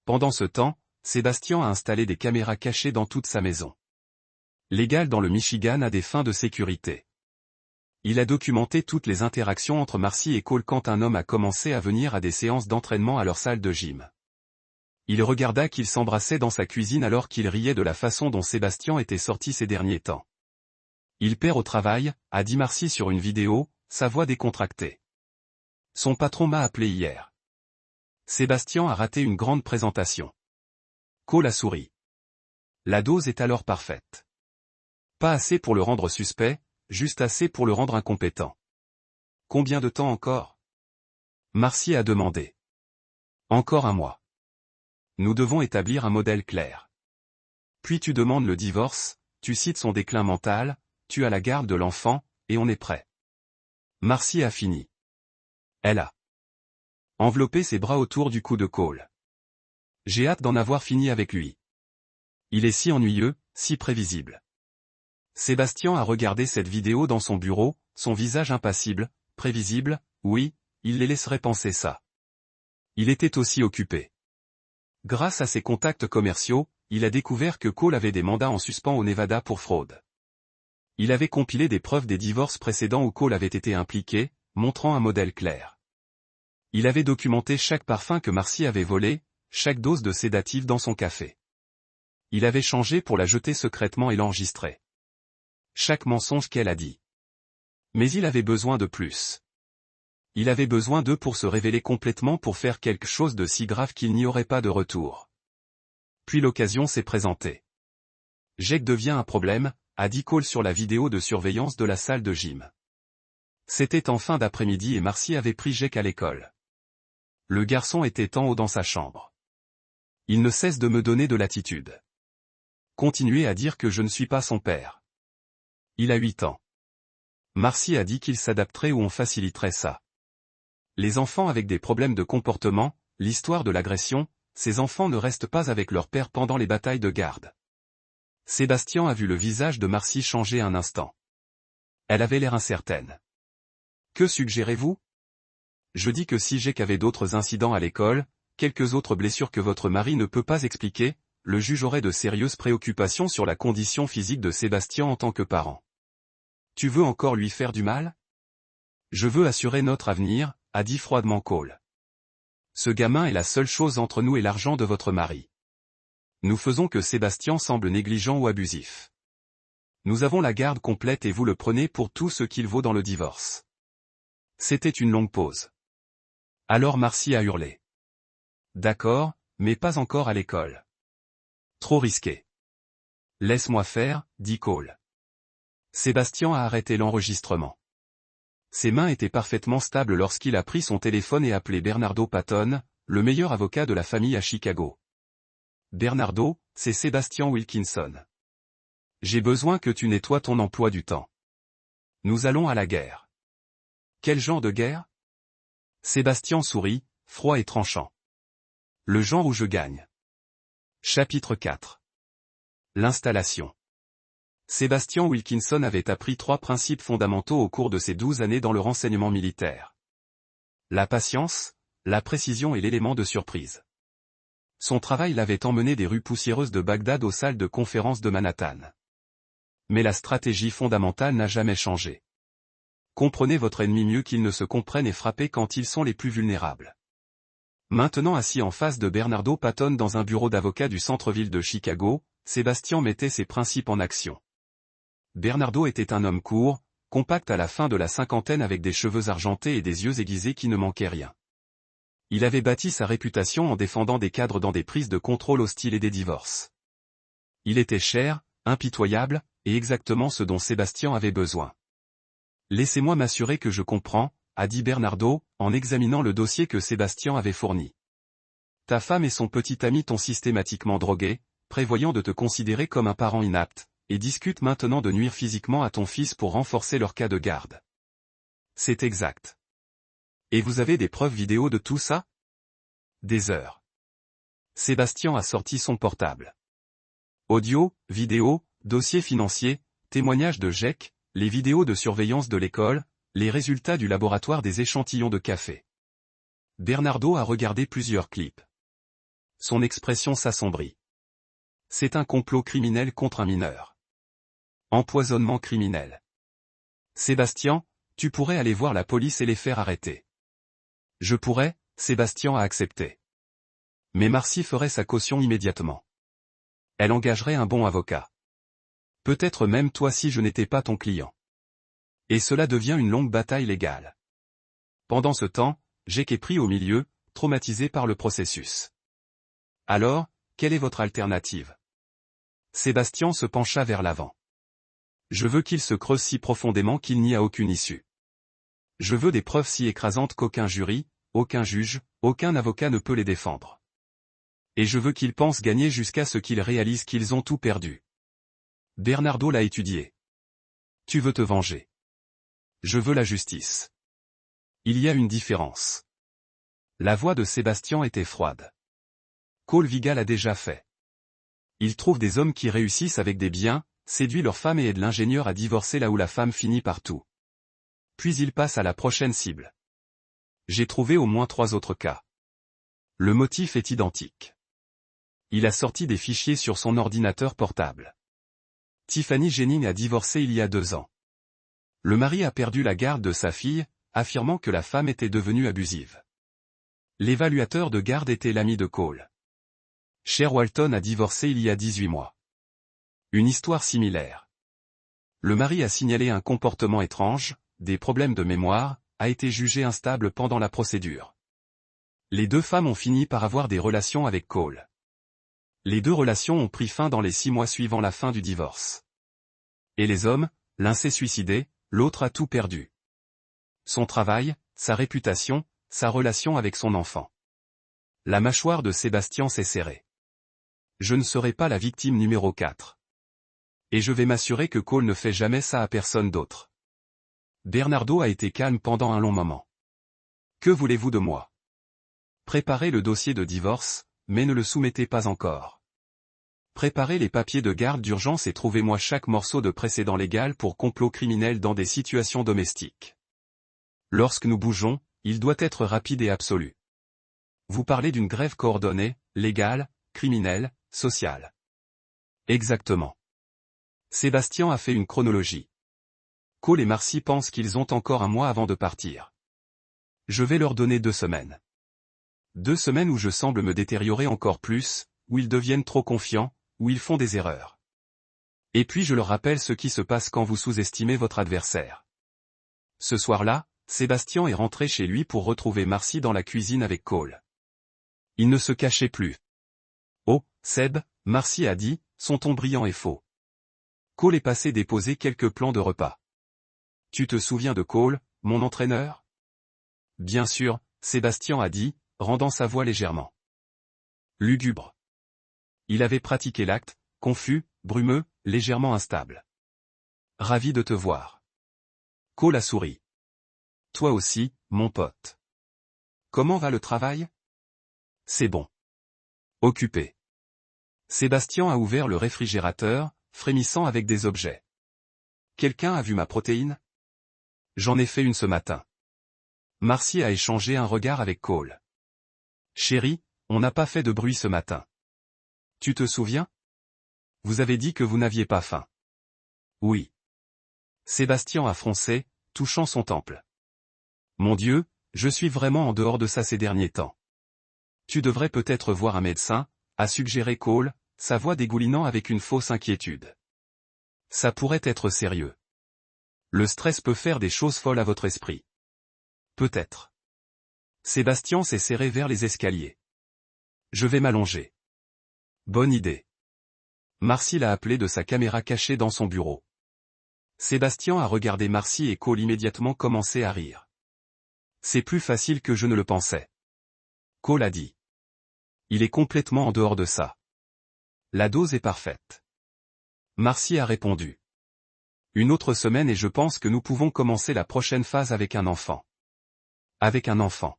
Pendant ce temps, Sébastien a installé des caméras cachées dans toute sa maison. Légales dans le Michigan à des fins de sécurité. Il a documenté toutes les interactions entre Marcy et Cole quand un homme a commencé à venir à des séances d'entraînement à leur salle de gym. Il regarda qu'ils s'embrassaient dans sa cuisine alors qu'il riait de la façon dont Sébastien était sorti ces derniers temps. Il perd au travail, a dit Marcy sur une vidéo, sa voix décontractée. Son patron m'a appelé hier. Sébastien a raté une grande présentation. Cole a souri. La dose est alors parfaite. Pas assez pour le rendre suspect, juste assez pour le rendre incompétent. Combien de temps encore? Marcy a demandé. Encore un mois. Nous devons établir un modèle clair. Puis tu demandes le divorce, tu cites son déclin mental, tu as la garde de l'enfant, et on est prêt. Marcy a fini. Elle a enveloppé ses bras autour du cou de Cole. J'ai hâte d'en avoir fini avec lui. Il est si ennuyeux, si prévisible. Sébastien a regardé cette vidéo dans son bureau, son visage impassible, prévisible, oui, il les laisserait penser ça. Il était aussi occupé. Grâce à ses contacts commerciaux, il a découvert que Cole avait des mandats en suspens au Nevada pour fraude. Il avait compilé des preuves des divorces précédents où Cole avait été impliqué, montrant un modèle clair. Il avait documenté chaque parfum que Marcy avait volé, chaque dose de sédatif dans son café. Il avait changé pour la jeter secrètement et l'enregistrer. Chaque mensonge qu'elle a dit. Mais il avait besoin de plus. Il avait besoin d'eux pour se révéler complètement pour faire quelque chose de si grave qu'il n'y aurait pas de retour. Puis l'occasion s'est présentée. Jake devient un problème, a dit Cole sur la vidéo de surveillance de la salle de gym. C'était en fin d'après-midi et Marcy avait pris Jake à l'école. Le garçon était en haut dans sa chambre. Il ne cesse de me donner de l'attitude. Continuez à dire que je ne suis pas son père. Il a 8 ans. Marcy a dit qu'il s'adapterait ou on faciliterait ça. Les enfants avec des problèmes de comportement, l'histoire de l'agression, ces enfants ne restent pas avec leur père pendant les batailles de garde. Sébastien a vu le visage de Marcy changer un instant. Elle avait l'air incertaine. Que suggérez-vous? Je dis que si Jake avait d'autres incidents à l'école, quelques autres blessures que votre mari ne peut pas expliquer, le juge aurait de sérieuses préoccupations sur la condition physique de Sébastien en tant que parent. Tu veux encore lui faire du mal? Je veux assurer notre avenir, a dit froidement Cole. Ce gamin est la seule chose entre nous et l'argent de votre mari. Nous faisons que Sébastien semble négligent ou abusif. Nous avons la garde complète et vous le prenez pour tout ce qu'il vaut dans le divorce. C'était une longue pause. Alors Marcy a hurlé. D'accord, mais pas encore à l'école. Trop risqué. Laisse-moi faire, dit Cole. Sébastien a arrêté l'enregistrement. Ses mains étaient parfaitement stables lorsqu'il a pris son téléphone et appelé Bernardo Patton, le meilleur avocat de la famille à Chicago. Bernardo, c'est Sébastien Wilkinson. J'ai besoin que tu nettoies ton emploi du temps. Nous allons à la guerre. Quel genre de guerre? Sébastien sourit, froid et tranchant. Le genre où je gagne. Chapitre 4. L'installation. Sébastien Wilkinson avait appris 3 principes fondamentaux au cours de ses 12 années dans le renseignement militaire. La patience, la précision et l'élément de surprise. Son travail l'avait emmené des rues poussiéreuses de Bagdad aux salles de conférence de Manhattan. Mais la stratégie fondamentale n'a jamais changé. Comprenez votre ennemi mieux qu'il ne se comprenne et frappez quand ils sont les plus vulnérables. Maintenant assis en face de Bernardo Patton dans un bureau d'avocat du centre-ville de Chicago, Sébastien mettait ses principes en action. Bernardo était un homme court, compact à la fin de la cinquantaine avec des cheveux argentés et des yeux aiguisés qui ne manquaient rien. Il avait bâti sa réputation en défendant des cadres dans des prises de contrôle hostiles et des divorces. Il était cher, impitoyable, et exactement ce dont Sébastien avait besoin. « Laissez-moi m'assurer que je comprends », a dit Bernardo, en examinant le dossier que Sébastien avait fourni. « Ta femme et son petit ami t'ont systématiquement drogué, prévoyant de te considérer comme un parent inapte, et discutent maintenant de nuire physiquement à ton fils pour renforcer leur cas de garde. » C'est exact. Et vous avez des preuves vidéo de tout ça? Des heures. Sébastien a sorti son portable. Audio, vidéo, dossier financier, témoignages de GEC, les vidéos de surveillance de l'école, les résultats du laboratoire des échantillons de café. Bernardo a regardé plusieurs clips. Son expression s'assombrit. C'est un complot criminel contre un mineur. Empoisonnement criminel. Sébastien, tu pourrais aller voir la police et les faire arrêter. Je pourrais, Sébastien a accepté. Mais Marcy ferait sa caution immédiatement. Elle engagerait un bon avocat. Peut-être même toi si je n'étais pas ton client. Et cela devient une longue bataille légale. Pendant ce temps, Jake est pris au milieu, traumatisé par le processus. Alors, quelle est votre alternative? Sébastien se pencha vers l'avant. Je veux qu'il se creuse si profondément qu'il n'y a aucune issue. Je veux des preuves si écrasantes qu'aucun jury, aucun juge, aucun avocat ne peut les défendre. Et je veux qu'ils pensent gagner jusqu'à ce qu'ils réalisent qu'ils ont tout perdu. Bernardo l'a étudié. Tu veux te venger. Je veux la justice. Il y a une différence. La voix de Sébastien était froide. Cole Viga l'a déjà fait. Il trouve des hommes qui réussissent avec des biens, séduit leur femme et aide l'ingénieur à divorcer là où la femme finit par tout. Puis il passe à la prochaine cible. J'ai trouvé au moins 3 autres cas. Le motif est identique. Il a sorti des fichiers sur son ordinateur portable. Tiffany Jennings a divorcé il y a 2 ans. Le mari a perdu la garde de sa fille, affirmant que la femme était devenue abusive. L'évaluateur de garde était l'ami de Cole. Cher Walton a divorcé il y a 18 mois. Une histoire similaire. Le mari a signalé un comportement étrange, des problèmes de mémoire, a été jugé instable pendant la procédure. Les 2 femmes ont fini par avoir des relations avec Cole. Les 2 relations ont pris fin dans les 6 mois suivant la fin du divorce. Et les hommes, l'un s'est suicidé, l'autre a tout perdu. Son travail, sa réputation, sa relation avec son enfant. La mâchoire de Sébastien s'est serrée. Je ne serai pas la victime numéro 4. Et je vais m'assurer que Cole ne fait jamais ça à personne d'autre. Bernardo a été calme pendant un long moment. Que voulez-vous de moi? Préparez le dossier de divorce, mais ne le soumettez pas encore. Préparez les papiers de garde d'urgence et trouvez-moi chaque morceau de précédent légal pour complot criminel dans des situations domestiques. Lorsque nous bougeons, il doit être rapide et absolu. Vous parlez d'une grève coordonnée, légale, criminelle, sociale. Exactement. Sébastien a fait une chronologie. Cole et Marcy pensent qu'ils ont encore un mois avant de partir. Je vais leur donner 2 semaines. 2 semaines où je semble me détériorer encore plus, où ils deviennent trop confiants, où ils font des erreurs. Et puis je leur rappelle ce qui se passe quand vous sous-estimez votre adversaire. Ce soir-là, Sébastien est rentré chez lui pour retrouver Marcy dans la cuisine avec Cole. Il ne se cachait plus. Oh, Seb, Marcy a dit, son ton brillant est faux. Cole est passé déposer quelques plans de repas. Tu te souviens de Cole, mon entraîneur? Bien sûr, Sébastien a dit, rendant sa voix légèrement lugubre. Il avait pratiqué l'acte, confus, brumeux, légèrement instable. Ravi de te voir. Cole a souri. Toi aussi, mon pote. Comment va le travail? C'est bon. Occupé. Sébastien a ouvert le réfrigérateur, frémissant avec des objets. Quelqu'un a vu ma protéine? J'en ai fait une ce matin. Marcy a échangé un regard avec Cole. Chérie, on n'a pas fait de bruit ce matin. Tu te souviens? Vous avez dit que vous n'aviez pas faim. Oui. Sébastien a froncé, touchant son temple. Mon Dieu, je suis vraiment en dehors de ça ces derniers temps. Tu devrais peut-être voir un médecin, a suggéré Cole, sa voix dégoulinant avec une fausse inquiétude. Ça pourrait être sérieux. Le stress peut faire des choses folles à votre esprit. Peut-être. Sébastien s'est serré vers les escaliers. Je vais m'allonger. Bonne idée. Marcy l'a appelé de sa caméra cachée dans son bureau. Sébastien a regardé Marcy et Cole immédiatement commencé à rire. C'est plus facile que je ne le pensais. Cole a dit. Il est complètement en dehors de ça. La dose est parfaite. Marcy a répondu. Une autre semaine et je pense que nous pouvons commencer la prochaine phase avec un enfant. Avec un enfant.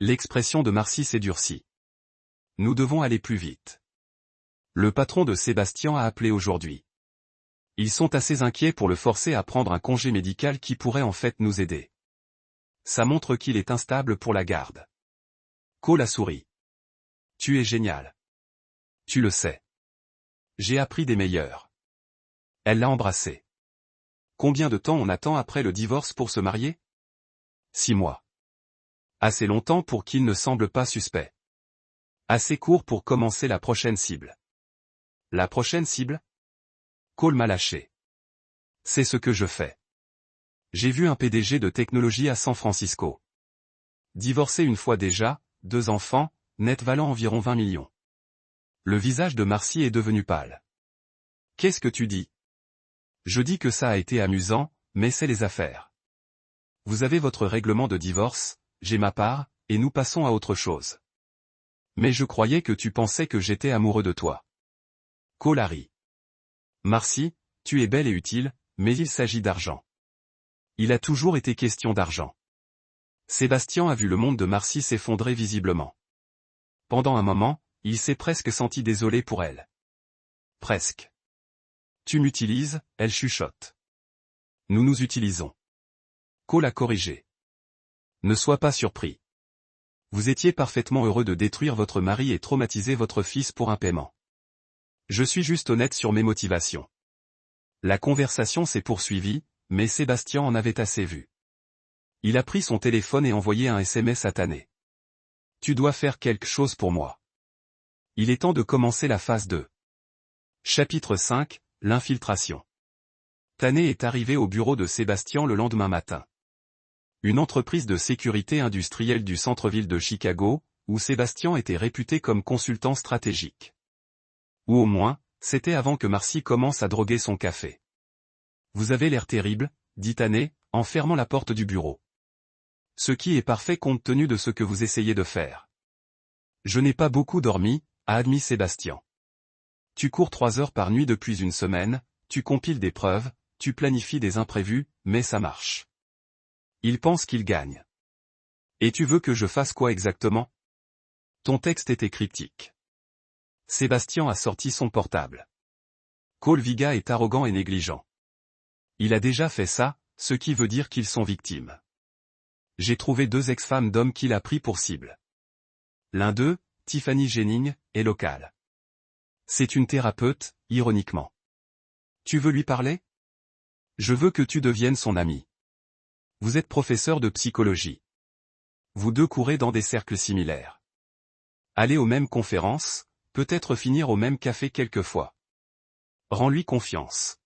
L'expression de Marcy s'est durcie. Nous devons aller plus vite. Le patron de Sébastien a appelé aujourd'hui. Ils sont assez inquiets pour le forcer à prendre un congé médical qui pourrait en fait nous aider. Ça montre qu'il est instable pour la garde. Cole a souri. Tu es génial. Tu le sais. J'ai appris des meilleurs. Elle l'a embrassé. Combien de temps on attend après le divorce pour se marier? 6 mois. Assez longtemps pour qu'il ne semble pas suspect. Assez court pour commencer la prochaine cible. La prochaine cible? Cole m'a lâché. C'est ce que je fais. J'ai vu un PDG de technologie à San Francisco. Divorcé une fois déjà, 2 enfants, net valant environ 20 millions. Le visage de Marcy est devenu pâle. Qu'est-ce que tu dis? Je dis que ça a été amusant, mais c'est les affaires. Vous avez votre règlement de divorce, j'ai ma part, et nous passons à autre chose. Mais je croyais que tu pensais que j'étais amoureux de toi. Cole a ri. Marcy, tu es belle et utile, mais il s'agit d'argent. Il a toujours été question d'argent. Sébastien a vu le monde de Marcy s'effondrer visiblement. Pendant un moment, il s'est presque senti désolé pour elle. Presque. Tu m'utilises, elle chuchote. Nous nous utilisons. Cole a corrigé. Ne sois pas surpris. Vous étiez parfaitement heureux de détruire votre mari et traumatiser votre fils pour un paiement. Je suis juste honnête sur mes motivations. La conversation s'est poursuivie, mais Sébastien en avait assez vu. Il a pris son téléphone et envoyé un SMS à Tané. Tu dois faire quelque chose pour moi. Il est temps de commencer la phase 2. Chapitre 5, l'infiltration. Tané est arrivé au bureau de Sébastien le lendemain matin. Une entreprise de sécurité industrielle du centre-ville de Chicago, où Sébastien était réputé comme consultant stratégique. Ou au moins, c'était avant que Marcy commence à droguer son café. Vous avez l'air terrible, dit Tané, en fermant la porte du bureau. Ce qui est parfait compte tenu de ce que vous essayez de faire. Je n'ai pas beaucoup dormi, a admis Sébastien. Tu cours 3 heures par nuit depuis une semaine, tu compiles des preuves, tu planifies des imprévus, mais ça marche. Il pense qu'il gagne. Et tu veux que je fasse quoi exactement? Ton texte était cryptique. Sébastien a sorti son portable. Cole Viga est arrogant et négligent. Il a déjà fait ça, ce qui veut dire qu'ils sont victimes. J'ai trouvé 2 ex-femmes d'hommes qu'il a pris pour cible. L'un d'eux, Tiffany Jennings, est local. C'est une thérapeute, ironiquement. Tu veux lui parler? Je veux que tu deviennes son ami. Vous êtes professeur de psychologie. Vous deux courez dans des cercles similaires. Allez aux mêmes conférences, peut-être finir au même café quelquefois. Rends-lui confiance.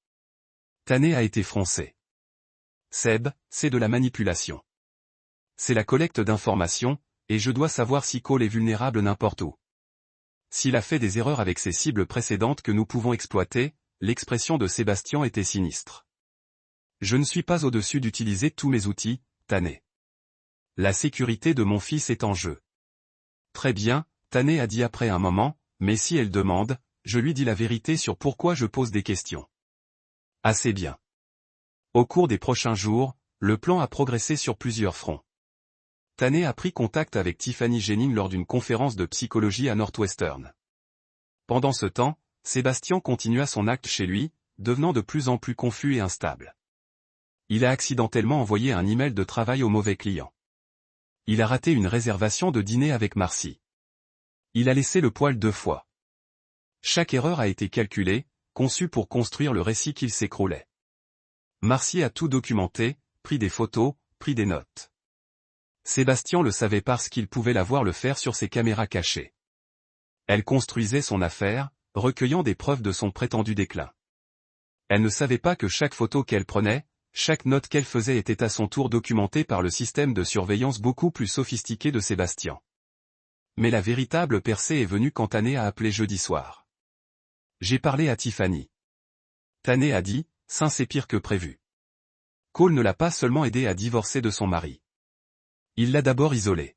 Tané a été froncé. Seb, c'est de la manipulation. C'est la collecte d'informations, et je dois savoir si Cole est vulnérable n'importe où. S'il a fait des erreurs avec ses cibles précédentes que nous pouvons exploiter, l'expression de Sébastien était sinistre. Je ne suis pas au-dessus d'utiliser tous mes outils, Tané. La sécurité de mon fils est en jeu. Très bien, Tané a dit après un moment, mais si elle demande, je lui dis la vérité sur pourquoi je pose des questions. Assez bien. Au cours des prochains jours, le plan a progressé sur plusieurs fronts. Tané a pris contact avec Tiffany Jennings lors d'une conférence de psychologie à Northwestern. Pendant ce temps, Sébastien continua son acte chez lui, devenant de plus en plus confus et instable. Il a accidentellement envoyé un email de travail au mauvais client. Il a raté une réservation de dîner avec Marcy. Il a laissé le poêle 2 fois. Chaque erreur a été calculée, conçue pour construire le récit qu'il s'écroulait. Marcy a tout documenté, pris des photos, pris des notes. Sébastien le savait parce qu'il pouvait la voir le faire sur ses caméras cachées. Elle construisait son affaire, recueillant des preuves de son prétendu déclin. Elle ne savait pas que chaque photo qu'elle prenait, chaque note qu'elle faisait était à son tour documentée par le système de surveillance beaucoup plus sophistiqué de Sébastien. Mais la véritable percée est venue quand Tanné a appelé jeudi soir. J'ai parlé à Tiffany. Tanné a dit, ça c'est pire que prévu. Cole ne l'a pas seulement aidé à divorcer de son mari. Il l'a d'abord isolée.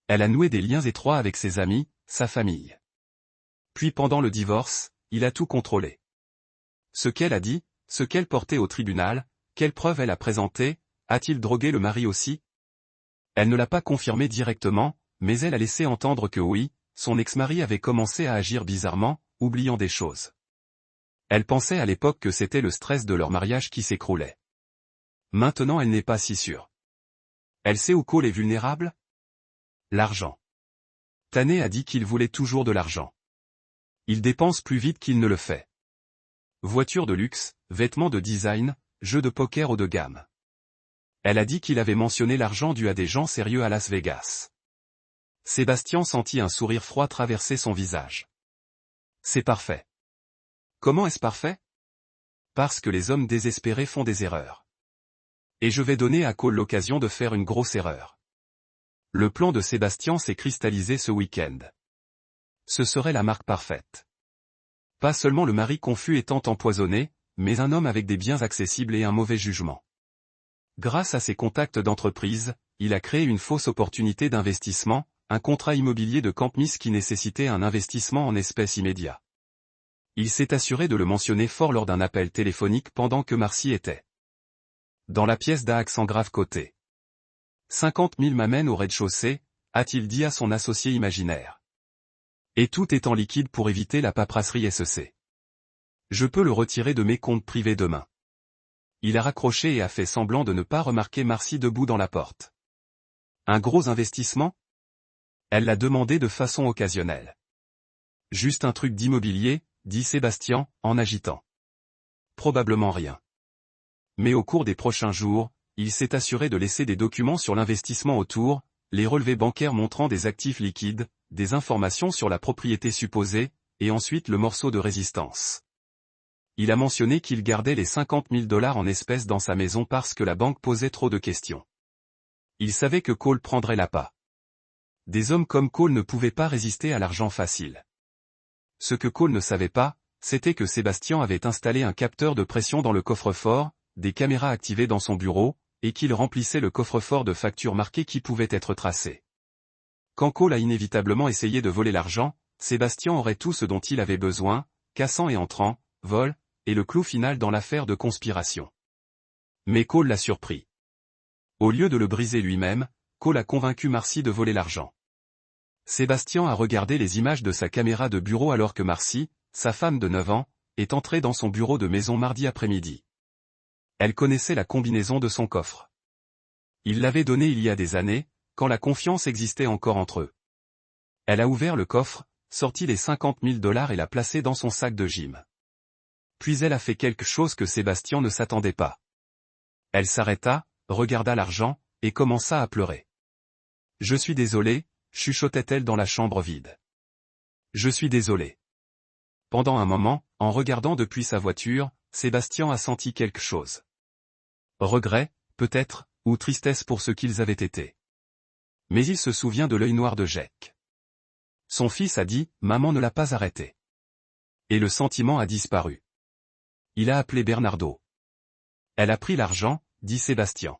Elle a noué des liens étroits avec ses amis, sa famille. Puis pendant le divorce, il a tout contrôlé. Ce qu'elle a dit, ce qu'elle portait au tribunal, quelles preuves elle a présentées, a-t-il drogué le mari aussi? Elle ne l'a pas confirmé directement, mais elle a laissé entendre que oui, son ex-mari avait commencé à agir bizarrement, oubliant des choses. Elle pensait à l'époque que c'était le stress de leur mariage qui s'écroulait. Maintenant elle n'est pas si sûre. Elle sait où Cole est vulnérable? L'argent. Tanné a dit qu'il voulait toujours de l'argent. Il dépense plus vite qu'il ne le fait. Voitures de luxe, vêtements de design, jeux de poker haut de gamme. Elle a dit qu'il avait mentionné l'argent dû à des gens sérieux à Las Vegas. Sébastien sentit un sourire froid traverser son visage. C'est parfait. Comment est-ce parfait? Parce que les hommes désespérés font des erreurs. Et je vais donner à Cole l'occasion de faire une grosse erreur. Le plan de Sébastien s'est cristallisé ce week-end. Ce serait la marque parfaite. Pas seulement le mari confus étant empoisonné, mais un homme avec des biens accessibles et un mauvais jugement. Grâce à ses contacts d'entreprise, il a créé une fausse opportunité d'investissement, un contrat immobilier de Campmis qui nécessitait un investissement en espèces immédiat. Il s'est assuré de le mentionner fort lors d'un appel téléphonique pendant que Marcy était dans la pièce d'Ax en grave côté. 50 000 m'amènent au rez-de-chaussée, a-t-il dit à son associé imaginaire. Et tout est en liquide pour éviter la paperasserie SEC. Je peux le retirer de mes comptes privés demain. Il a raccroché et a fait semblant de ne pas remarquer Marcy debout dans la porte. Un gros investissement? Elle l'a demandé de façon occasionnelle. Juste un truc d'immobilier, dit Sébastien, en agitant. Probablement rien. Mais au cours des prochains jours, il s'est assuré de laisser des documents sur l'investissement autour, les relevés bancaires montrant des actifs liquides, des informations sur la propriété supposée, et ensuite le morceau de résistance. Il a mentionné qu'il gardait les 50 000 $ en espèces dans sa maison parce que la banque posait trop de questions. Il savait que Cole prendrait l'appât. Des hommes comme Cole ne pouvaient pas résister à l'argent facile. Ce que Cole ne savait pas, c'était que Sébastien avait installé un capteur de pression dans le coffre-fort, des caméras activées dans son bureau, et qu'il remplissait le coffre-fort de factures marquées qui pouvaient être tracées. Quand Cole a inévitablement essayé de voler l'argent, Sébastien aurait tout ce dont il avait besoin, cassant et entrant, vol, et le clou final dans l'affaire de conspiration. Mais Cole l'a surpris. Au lieu de le briser lui-même, Cole a convaincu Marcy de voler l'argent. Sébastien a regardé les images de sa caméra de bureau alors que Marcy, sa femme de 9 ans, est entrée dans son bureau de maison mardi après-midi. Elle connaissait la combinaison de son coffre. Il l'avait donnée il y a des années, quand la confiance existait encore entre eux. Elle a ouvert le coffre, sorti les 50 000 $ et l'a placé dans son sac de gym. Puis elle a fait quelque chose que Sébastien ne s'attendait pas. Elle s'arrêta, regarda l'argent, et commença à pleurer. « Je suis désolée », chuchotait-elle dans la chambre vide. « Je suis désolée. » Pendant un moment, en regardant depuis sa voiture, Sébastien a senti quelque chose. Regret, peut-être, ou tristesse pour ce qu'ils avaient été. Mais il se souvient de l'œil noir de Jake. Son fils a dit, maman ne l'a pas arrêté. Et le sentiment a disparu. Il a appelé Bernardo. Elle a pris l'argent, dit Sébastien.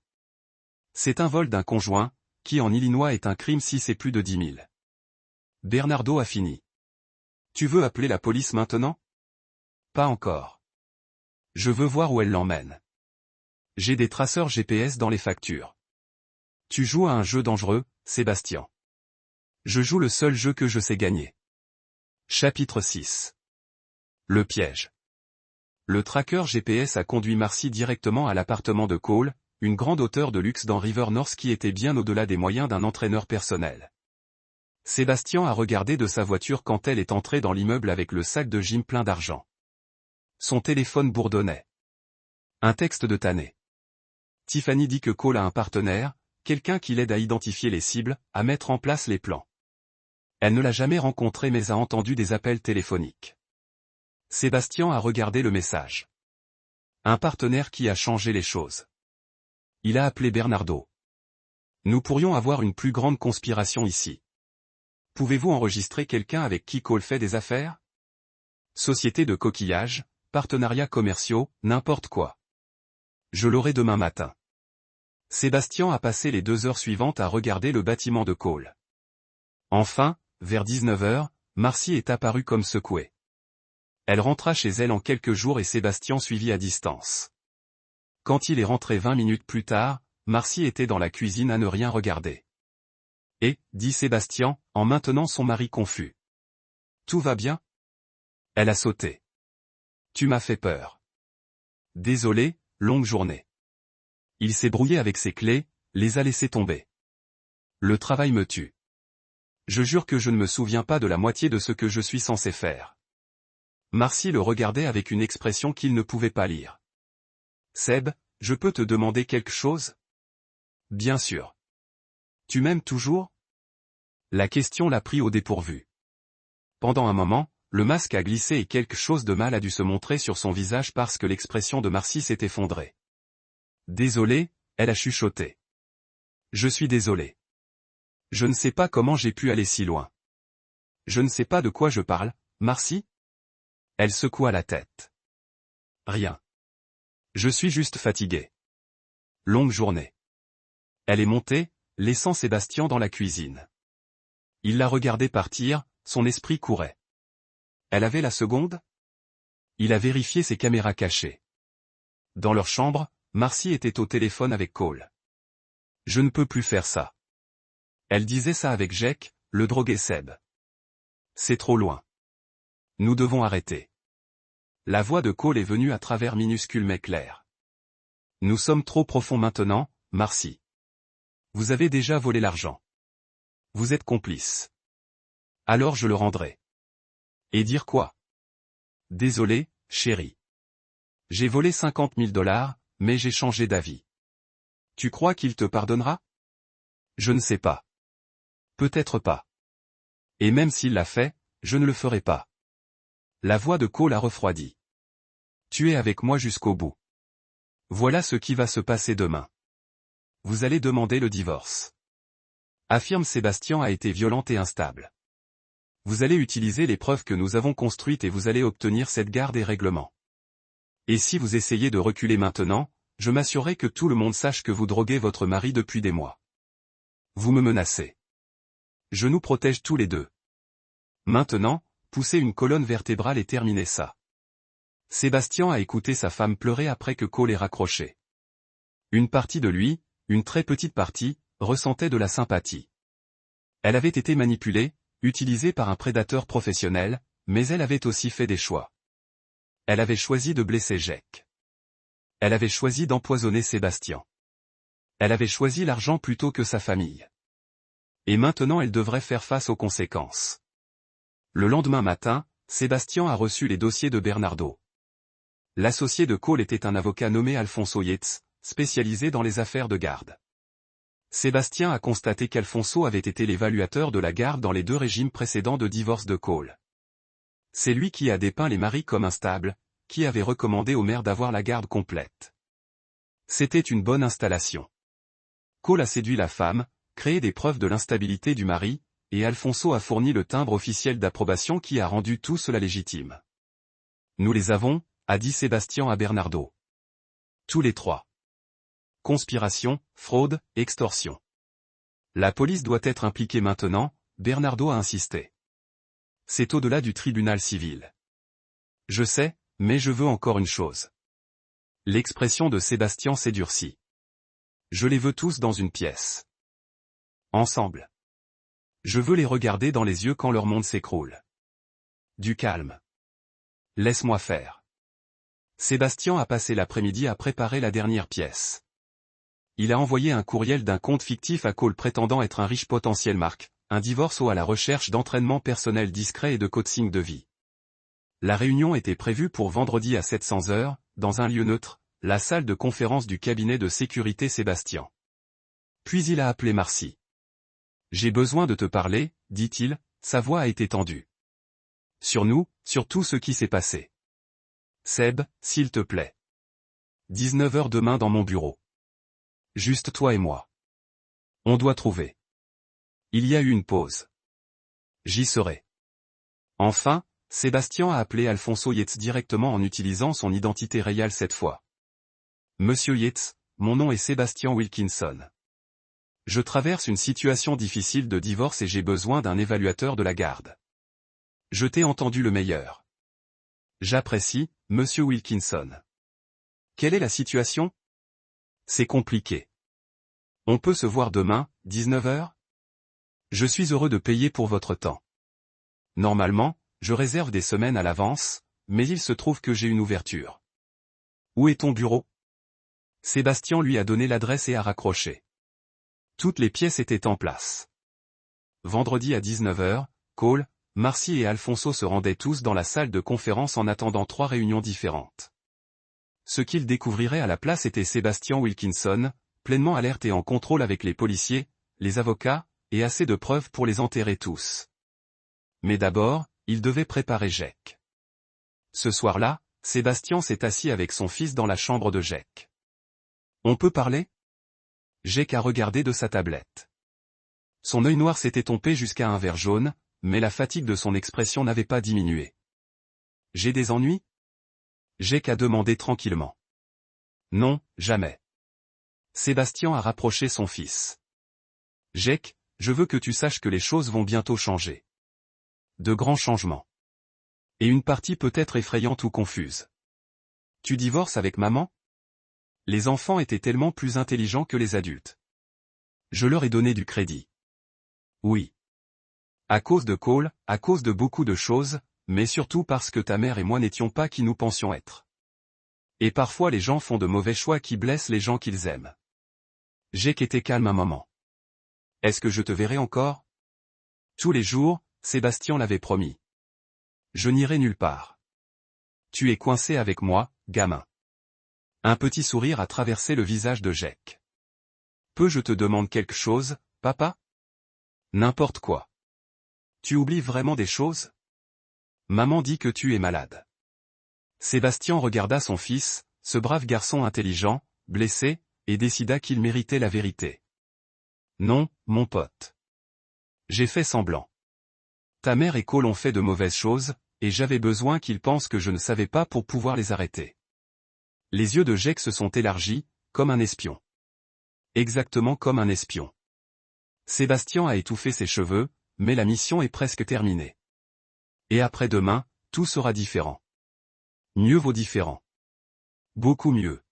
C'est un vol d'un conjoint, qui en Illinois est un crime si c'est plus de 10 000. Bernardo a fini. Tu veux appeler la police maintenant? Pas encore. Je veux voir où elle l'emmène. J'ai des traceurs GPS dans les factures. Tu joues à un jeu dangereux, Sébastien. Je joue le seul jeu que je sais gagner. Chapitre 6. Le piège. Le tracker GPS a conduit Marcy directement à l'appartement de Cole, une grande hauteur de luxe dans River North qui était bien au-delà des moyens d'un entraîneur personnel. Sébastien a regardé de sa voiture quand elle est entrée dans l'immeuble avec le sac de gym plein d'argent. Son téléphone bourdonnait. Un texte de Tanné. Tiffany dit que Cole a un partenaire, quelqu'un qui l'aide à identifier les cibles, à mettre en place les plans. Elle ne l'a jamais rencontré mais a entendu des appels téléphoniques. Sébastien a regardé le message. Un partenaire qui a changé les choses. Il a appelé Bernardo. Nous pourrions avoir une plus grande conspiration ici. Pouvez-vous enregistrer quelqu'un avec qui Cole fait des affaires? Société de coquillage, partenariats commerciaux, n'importe quoi. Je l'aurai demain matin. Sébastien a passé les 2 heures suivantes à regarder le bâtiment de Cole. Enfin, vers 19 heures, Marcy est apparue comme secouée. Elle rentra chez elle en quelques jours et Sébastien suivit à distance. Quand il est rentré 20 minutes plus tard, Marcy était dans la cuisine à ne rien regarder. Et, dit Sébastien, en maintenant son mari confus. Tout va bien? Elle a sauté. Tu m'as fait peur. Désolé, longue journée. Il s'est brouillé avec ses clés, les a laissées tomber. Le travail me tue. Je jure que je ne me souviens pas de la moitié de ce que je suis censé faire. Marcy le regardait avec une expression qu'il ne pouvait pas lire. Seb, je peux te demander quelque chose? Bien sûr. Tu m'aimes toujours? La question l'a pris au dépourvu. Pendant un moment, le masque a glissé et quelque chose de mal a dû se montrer sur son visage parce que l'expression de Marcy s'est effondrée. Désolé, elle a chuchoté. Je suis désolé. Je ne sais pas comment j'ai pu aller si loin. Je ne sais pas de quoi je parle, Marcy? Elle secoua la tête. Rien. Je suis juste fatigué. Longue journée. Elle est montée, laissant Sébastien dans la cuisine. Il la regardait partir, son esprit courait. Elle avait la seconde? Il a vérifié ses caméras cachées. Dans leur chambre, Marcy était au téléphone avec Cole. Je ne peux plus faire ça. Elle disait ça avec Jake, le drogué Seb. C'est trop loin. Nous devons arrêter. La voix de Cole est venue à travers minuscule mais clair. Nous sommes trop profonds maintenant, Marcy. Vous avez déjà volé l'argent. Vous êtes complice. Alors je le rendrai. Et dire quoi? Désolé, chérie. J'ai volé 50 000 $, mais j'ai changé d'avis. Tu crois qu'il te pardonnera? Je ne sais pas. Peut-être pas. Et même s'il l'a fait, je ne le ferai pas. La voix de Cole a refroidi. Tu es avec moi jusqu'au bout. Voilà ce qui va se passer demain. Vous allez demander le divorce. Affirme Sébastien a été violente et instable. Vous allez utiliser les preuves que nous avons construites et vous allez obtenir cette garde et règlement. Et si vous essayez de reculer maintenant, je m'assurerai que tout le monde sache que vous droguez votre mari depuis des mois. Vous me menacez. Je nous protège tous les deux. Maintenant, poussez une colonne vertébrale et terminez ça. Sébastien a écouté sa femme pleurer après que Cole ait raccroché. Une partie de lui, une très petite partie, ressentait de la sympathie. Elle avait été manipulée, utilisée par un prédateur professionnel, mais elle avait aussi fait des choix. Elle avait choisi de blesser Jake. Elle avait choisi d'empoisonner Sébastien. Elle avait choisi l'argent plutôt que sa famille. Et maintenant elle devrait faire face aux conséquences. Le lendemain matin, Sébastien a reçu les dossiers de Bernardo. L'associé de Cole était un avocat nommé Alfonso Yates, spécialisé dans les affaires de garde. Sébastien a constaté qu'Alfonso avait été l'évaluateur de la garde dans les 2 régimes précédents de divorce de Cole. C'est lui qui a dépeint les maris comme instables, qui avait recommandé au maire d'avoir la garde complète. C'était une bonne installation. Cole a séduit la femme, créé des preuves de l'instabilité du mari, et Alfonso a fourni le timbre officiel d'approbation qui a rendu tout cela légitime. Nous les avons, a dit Sébastien à Bernardo. Tous les 3. Conspiration, fraude, extorsion. La police doit être impliquée maintenant, Bernardo a insisté. C'est au-delà du tribunal civil. Je sais, mais je veux encore une chose. L'expression de Sébastien s'est durcie. Je les veux tous dans une pièce. Ensemble. Je veux les regarder dans les yeux quand leur monde s'écroule. Du calme. Laisse-moi faire. Sébastien a passé l'après-midi à préparer la dernière pièce. Il a envoyé un courriel d'un compte fictif à Cole prétendant être un riche potentiel Marc, un divorce ou à la recherche d'entraînement personnel discret et de coaching de vie. La réunion était prévue pour vendredi à 700 heures, dans un lieu neutre, la salle de conférence du cabinet de sécurité Sébastien. Puis il a appelé Marcy. J'ai besoin de te parler, dit-il, sa voix a été tendue. Sur nous, sur tout ce qui s'est passé. Seb, s'il te plaît. 19h demain dans mon bureau. Juste toi et moi. On doit trouver. Il y a eu une pause. J'y serai. Enfin, Sébastien a appelé Alfonso Yates directement en utilisant son identité réelle cette fois. Monsieur Yates, mon nom est Sébastien Wilkinson. Je traverse une situation difficile de divorce et j'ai besoin d'un évaluateur de la garde. Je t'ai entendu le meilleur. J'apprécie, monsieur Wilkinson. Quelle est la situation? C'est compliqué. On peut se voir demain, 19h? Je suis heureux de payer pour votre temps. Normalement, je réserve des semaines à l'avance, mais il se trouve que j'ai une ouverture. Où est ton bureau? Sébastien lui a donné l'adresse et a raccroché. Toutes les pièces étaient en place. Vendredi à 19h, Cole, Marcy et Alfonso se rendaient tous dans la salle de conférence en attendant 3 réunions différentes. Ce qu'ils découvriraient à la place était Sébastien Wilkinson, pleinement alerte et en contrôle avec les policiers, les avocats, et assez de preuves pour les enterrer tous. Mais d'abord, il devait préparer Jake. Ce soir-là, Sébastien s'est assis avec son fils dans la chambre de Jake. On peut parler? Jake a regardé de sa tablette. Son œil noir s'était tombé jusqu'à un vert jaune, mais la fatigue de son expression n'avait pas diminué. J'ai des ennuis? Jake a demandé tranquillement. Non, jamais. Sébastien a rapproché son fils. Jake, je veux que tu saches que les choses vont bientôt changer. De grands changements. Et une partie peut être effrayante ou confuse. Tu divorces avec maman? Les enfants étaient tellement plus intelligents que les adultes. Je leur ai donné du crédit. Oui. À cause de Cole, à cause de beaucoup de choses, mais surtout parce que ta mère et moi n'étions pas qui nous pensions être. Et parfois les gens font de mauvais choix qui blessent les gens qu'ils aiment. Jake était calme un moment. Est-ce que je te verrai encore? Tous les jours, Sébastien l'avait promis. Je n'irai nulle part. Tu es coincé avec moi, gamin. Un petit sourire a traversé le visage de Jake. Peux je te demande quelque chose, papa? N'importe quoi. Tu oublies vraiment des choses? Maman dit que tu es malade. Sébastien regarda son fils, ce brave garçon intelligent, blessé, et décida qu'il méritait la vérité. Non, mon pote. J'ai fait semblant. Ta mère et Cole ont fait de mauvaises choses, et j'avais besoin qu'ils pensent que je ne savais pas pour pouvoir les arrêter. Les yeux de Jake se sont élargis, comme un espion. Exactement comme un espion. Sébastien a étouffé ses cheveux, mais la mission est presque terminée. Et après-demain, tout sera différent. Mieux vaut différent. Beaucoup mieux.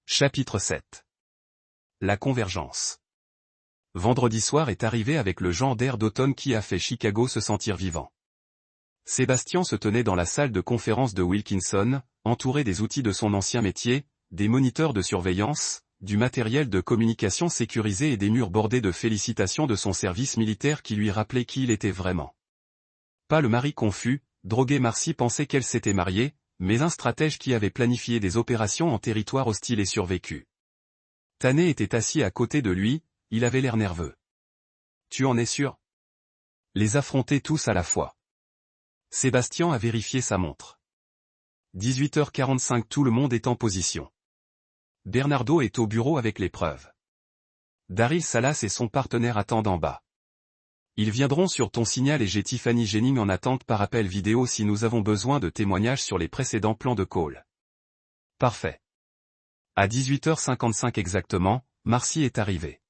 Chapitre 7. La convergence. Vendredi soir est arrivé avec le genre d'air d'automne qui a fait Chicago se sentir vivant. Sébastien se tenait dans la salle de conférence de Wilkinson, entouré des outils de son ancien métier, des moniteurs de surveillance, du matériel de communication sécurisé et des murs bordés de félicitations de son service militaire qui lui rappelaient qui il était vraiment. Pas le mari confus, drogué Marcy pensait qu'elle s'était mariée, mais un stratège qui avait planifié des opérations en territoire hostile et survécu. Tanner était assis à côté de lui, il avait l'air nerveux. Tu en es sûr? Les affronter tous à la fois. Sébastien a vérifié sa montre. 18h45 tout le monde est en position. Bernardo est au bureau avec les preuves. Daryl Salas et son partenaire attendent en bas. Ils viendront sur ton signal et j'ai Tiffany Jennings en attente par appel vidéo si nous avons besoin de témoignages sur les précédents plans de Cole. Parfait. À 18h55 exactement, Marcy est arrivée.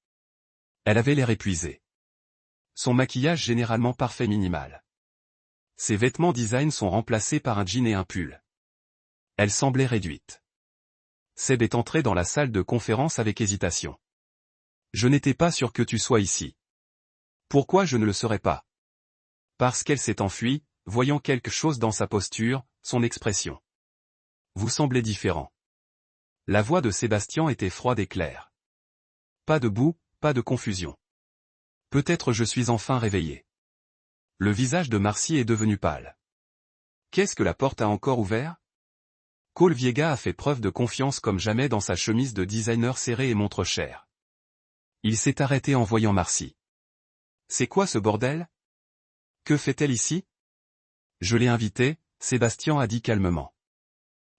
Elle avait l'air épuisée. Son maquillage généralement parfait minimal. Ses vêtements design sont remplacés par un jean et un pull. Elle semblait réduite. Seb est entré dans la salle de conférence avec hésitation. Je n'étais pas sûr que tu sois ici. Pourquoi je ne le serais pas? Parce qu'elle s'est enfuie, voyant quelque chose dans sa posture, son expression. Vous semblez différent. La voix de Sébastien était froide et claire. Pas de boue, pas de confusion. Peut-être je suis enfin réveillé. Le visage de Marcy est devenu pâle. Qu'est-ce que la porte a encore ouvert? Cole Viega a fait preuve de confiance comme jamais dans sa chemise de designer serrée et montre chère. Il s'est arrêté en voyant Marcy. C'est quoi ce bordel? Que fait-elle ici? Je l'ai invitée, Sébastien a dit calmement.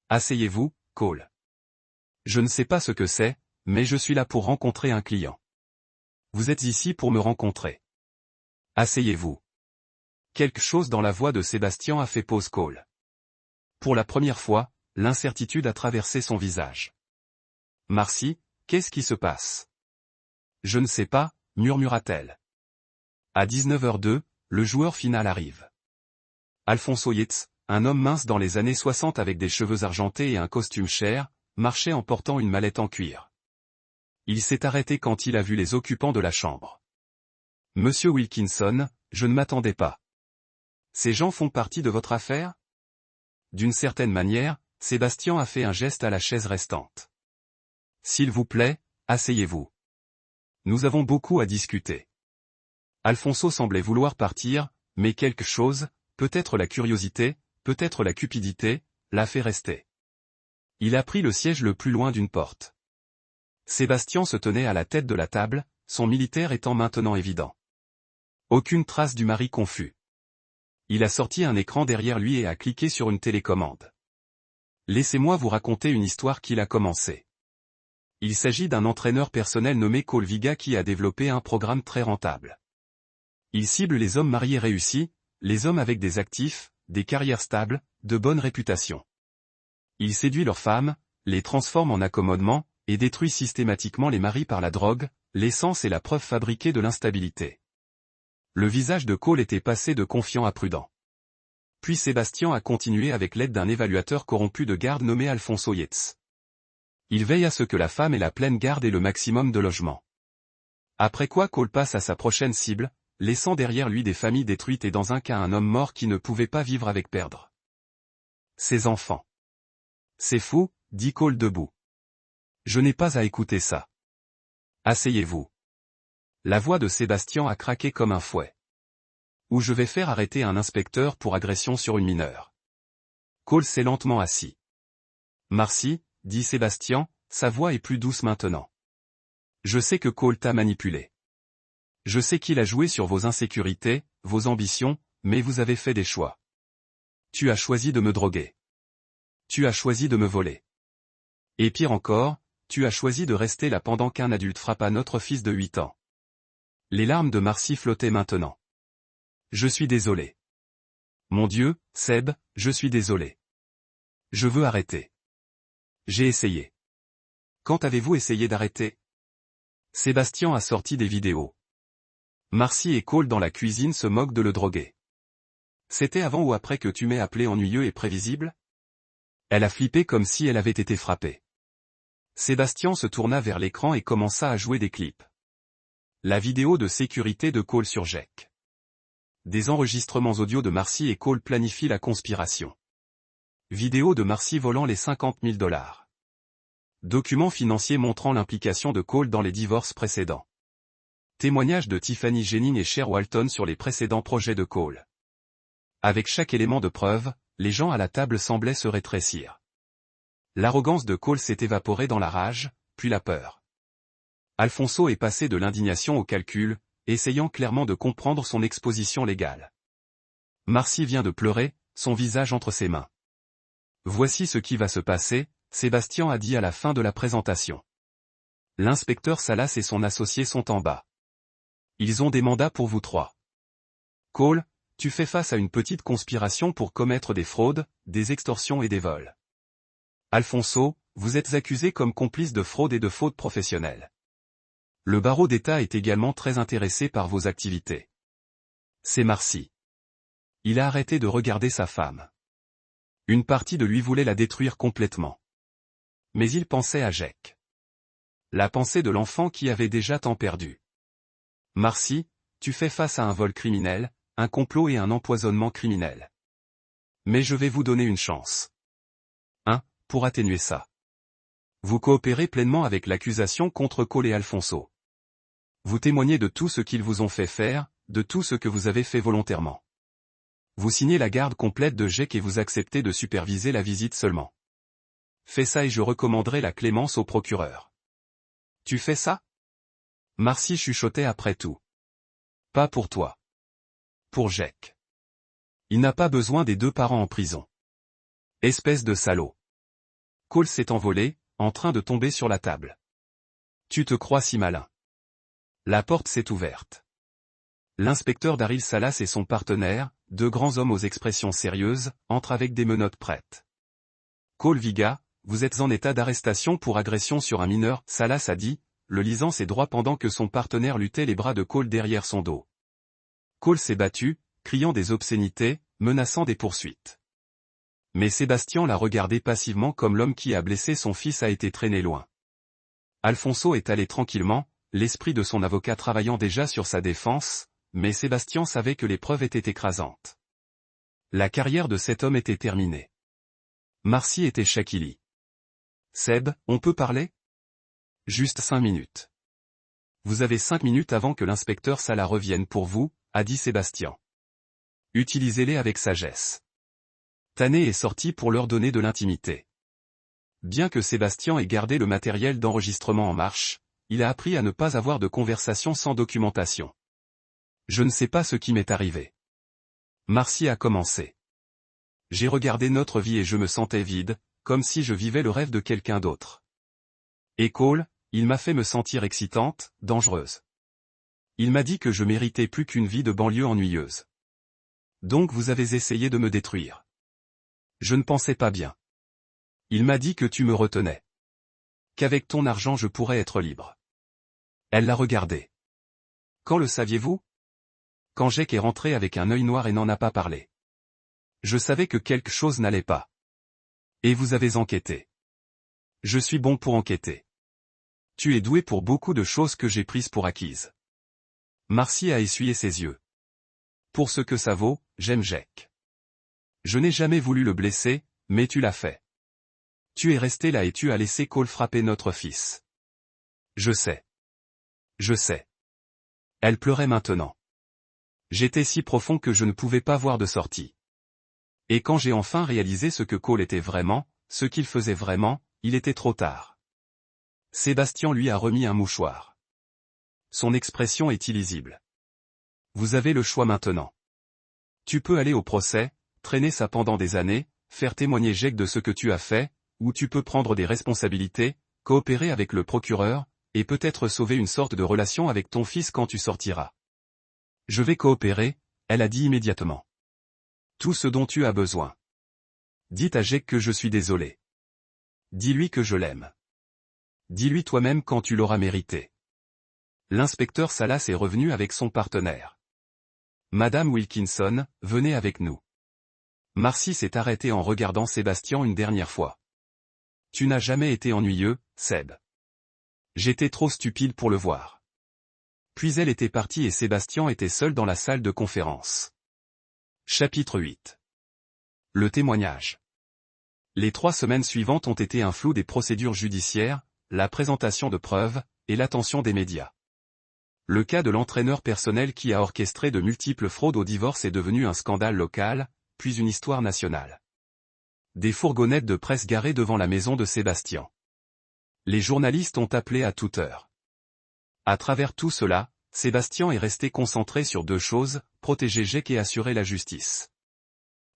Asseyez-vous, Cole. Je ne sais pas ce que c'est, mais je suis là pour rencontrer un client. Vous êtes ici pour me rencontrer. Asseyez-vous. Quelque chose dans la voix de Sébastien a fait pause Cole. Pour la première fois, l'incertitude a traversé son visage. Marcy, qu'est-ce qui se passe? Je ne sais pas, murmura-t-elle. À 19h02, le joueur final arrive. Alfonso Yates, un homme mince dans les années 60 avec des cheveux argentés et un costume cher, marchait en portant une mallette en cuir. Il s'est arrêté quand il a vu les occupants de la chambre. Monsieur Wilkinson, je ne m'attendais pas. Ces gens font partie de votre affaire? D'une certaine manière, Sébastien a fait un geste à la chaise restante. S'il vous plaît, asseyez-vous. Nous avons beaucoup à discuter. Alfonso semblait vouloir partir, mais quelque chose, peut-être la curiosité, peut-être la cupidité, l'a fait rester. Il a pris le siège le plus loin d'une porte. Sébastien se tenait à la tête de la table, son militaire étant maintenant évident. Aucune trace du mari confus. Il a sorti un écran derrière lui et a cliqué sur une télécommande. Laissez-moi vous raconter une histoire qu'il a commencée. Il s'agit d'un entraîneur personnel nommé Cole Viga qui a développé un programme très rentable. Il cible les hommes mariés réussis, les hommes avec des actifs, des carrières stables, de bonne réputation. Il séduit leurs femmes, les transforme en accommodement, et détruit systématiquement les maris par la drogue, l'essence et la preuve fabriquée de l'instabilité. Le visage de Cole était passé de confiant à prudent. Puis Sébastien a continué avec l'aide d'un évaluateur corrompu de garde nommé Alfonso Yates. Il veille à ce que la femme ait la pleine garde et le maximum de logement. Après quoi Cole passe à sa prochaine cible, laissant derrière lui des familles détruites et dans un cas un homme mort qui ne pouvait pas vivre avec perdre ses enfants. C'est fou, dit Cole debout. Je n'ai pas à écouter ça. Asseyez-vous. La voix de Sébastien a craqué comme un fouet. Ou je vais faire arrêter un inspecteur pour agression sur une mineure. Cole s'est lentement assis. Marcy, dit Sébastien, sa voix est plus douce maintenant. Je sais que Cole t'a manipulé. Je sais qu'il a joué sur vos insécurités, vos ambitions, mais vous avez fait des choix. Tu as choisi de me droguer. Tu as choisi de me voler. Et pire encore, tu as choisi de rester là pendant qu'un adulte frappa notre fils de 8 ans. Les larmes de Marcy flottaient maintenant. Je suis désolé. Mon Dieu, Seb, je suis désolé. Je veux arrêter. J'ai essayé. Quand avez-vous essayé d'arrêter? Sébastien a sorti des vidéos. Marcy et Cole dans la cuisine se moquent de le droguer. C'était avant ou après que tu m'aies appelé ennuyeux et prévisible? Elle a flippé comme si elle avait été frappée. Sébastien se tourna vers l'écran et commença à jouer des clips. La vidéo de sécurité de Cole sur Jack. Des enregistrements audio de Marcy et Cole planifient la conspiration. Vidéo de Marcy volant les $50 000. Documents financiers montrant l'implication de Cole dans les divorces précédents. Témoignage de Tiffany Jennings et Cher Walton sur les précédents projets de Cole. Avec chaque élément de preuve, les gens à la table semblaient se rétrécir. L'arrogance de Cole s'est évaporée dans la rage, puis la peur. Alfonso est passé de l'indignation au calcul, essayant clairement de comprendre son exposition légale. Marcy vient de pleurer, son visage entre ses mains. Voici ce qui va se passer, Sébastien a dit à la fin de la présentation. L'inspecteur Salas et son associé sont en bas. Ils ont des mandats pour vous trois. Cole, tu fais face à une petite conspiration pour commettre des fraudes, des extorsions et des vols. Alfonso, vous êtes accusé comme complice de fraude et de faute professionnelle. Le barreau d'État est également très intéressé par vos activités. C'est Marcy. Il a arrêté de regarder sa femme. Une partie de lui voulait la détruire complètement. Mais il pensait à Jack. La pensée de l'enfant qui avait déjà tant perdu. Marcy, tu fais face à un vol criminel, un complot et un empoisonnement criminel. Mais je vais vous donner une chance. Pour atténuer ça. Vous coopérez pleinement avec l'accusation contre Cole et Alfonso. Vous témoignez de tout ce qu'ils vous ont fait faire, de tout ce que vous avez fait volontairement. Vous signez la garde complète de Jack et vous acceptez de superviser la visite seulement. Fais ça et je recommanderai la clémence au procureur. Tu fais ça? Marcy chuchotait après tout. Pas pour toi. Pour Jack. Il n'a pas besoin des deux parents en prison. Espèce de salaud. Cole s'est envolé, en train de tomber sur la table. Tu te crois si malin. La porte s'est ouverte. L'inspecteur Daryl Salas et son partenaire, deux grands hommes aux expressions sérieuses, entrent avec des menottes prêtes. Cole Viga, vous êtes en état d'arrestation pour agression sur un mineur, Salas a dit, le lisant ses droits pendant que son partenaire luttait les bras de Cole derrière son dos. Cole s'est battu, criant des obscénités, menaçant des poursuites. Mais Sébastien l'a regardé passivement comme l'homme qui a blessé son fils a été traîné loin. Alfonso est allé tranquillement, l'esprit de son avocat travaillant déjà sur sa défense, mais Sébastien savait que les preuves étaient écrasantes. La carrière de cet homme était terminée. Marcy était Shakili. Seb, on peut parler? Juste 5 minutes. Vous avez 5 minutes avant que l'inspecteur Salah revienne pour vous, a dit Sébastien. Utilisez-les avec sagesse. Tané est sorti pour leur donner de l'intimité. Bien que Sébastien ait gardé le matériel d'enregistrement en marche, il a appris à ne pas avoir de conversation sans documentation. Je ne sais pas ce qui m'est arrivé. Marcy a commencé. J'ai regardé notre vie et je me sentais vide, comme si je vivais le rêve de quelqu'un d'autre. Et Cole, il m'a fait me sentir excitante, dangereuse. Il m'a dit que je méritais plus qu'une vie de banlieue ennuyeuse. Donc vous avez essayé de me détruire. Je ne pensais pas bien. Il m'a dit que tu me retenais. Qu'avec ton argent je pourrais être libre. Elle l'a regardé. Quand le saviez-vous? Quand Jake est rentré avec un œil noir et n'en a pas parlé. Je savais que quelque chose n'allait pas. Et vous avez enquêté. Je suis bon pour enquêter. Tu es doué pour beaucoup de choses que j'ai prises pour acquises. Marcy a essuyé ses yeux. Pour ce que ça vaut, j'aime Jake. Je n'ai jamais voulu le blesser, mais tu l'as fait. Tu es resté là et tu as laissé Cole frapper notre fils. Je sais. Je sais. Elle pleurait maintenant. J'étais si profond que je ne pouvais pas voir de sortie. Et quand j'ai enfin réalisé ce que Cole était vraiment, ce qu'il faisait vraiment, il était trop tard. Sébastien lui a remis un mouchoir. Son expression est illisible. Vous avez le choix maintenant. Tu peux aller au procès, traîner ça pendant des années, faire témoigner Jake de ce que tu as fait, ou tu peux prendre des responsabilités, coopérer avec le procureur, et peut-être sauver une sorte de relation avec ton fils quand tu sortiras. Je vais coopérer, elle a dit immédiatement. Tout ce dont tu as besoin. Dites à Jake que je suis désolé. Dis-lui que je l'aime. Dis-lui toi-même quand tu l'auras mérité. L'inspecteur Salas est revenu avec son partenaire. Madame Wilkinson, venez avec nous. Marcy s'est arrêtée en regardant Sébastien une dernière fois. Tu n'as jamais été ennuyeux, Seb. J'étais trop stupide pour le voir. Puis elle était partie et Sébastien était seul dans la salle de conférence. Chapitre 8. Le témoignage. Les 3 semaines suivantes ont été un flou des procédures judiciaires, la présentation de preuves, et l'attention des médias. Le cas de l'entraîneur personnel qui a orchestré de multiples fraudes au divorce est devenu un scandale local, puis une histoire nationale. Des fourgonnettes de presse garées devant la maison de Sébastien. Les journalistes ont appelé à toute heure. À travers tout cela, Sébastien est resté concentré sur 2 choses, protéger Jake et assurer la justice.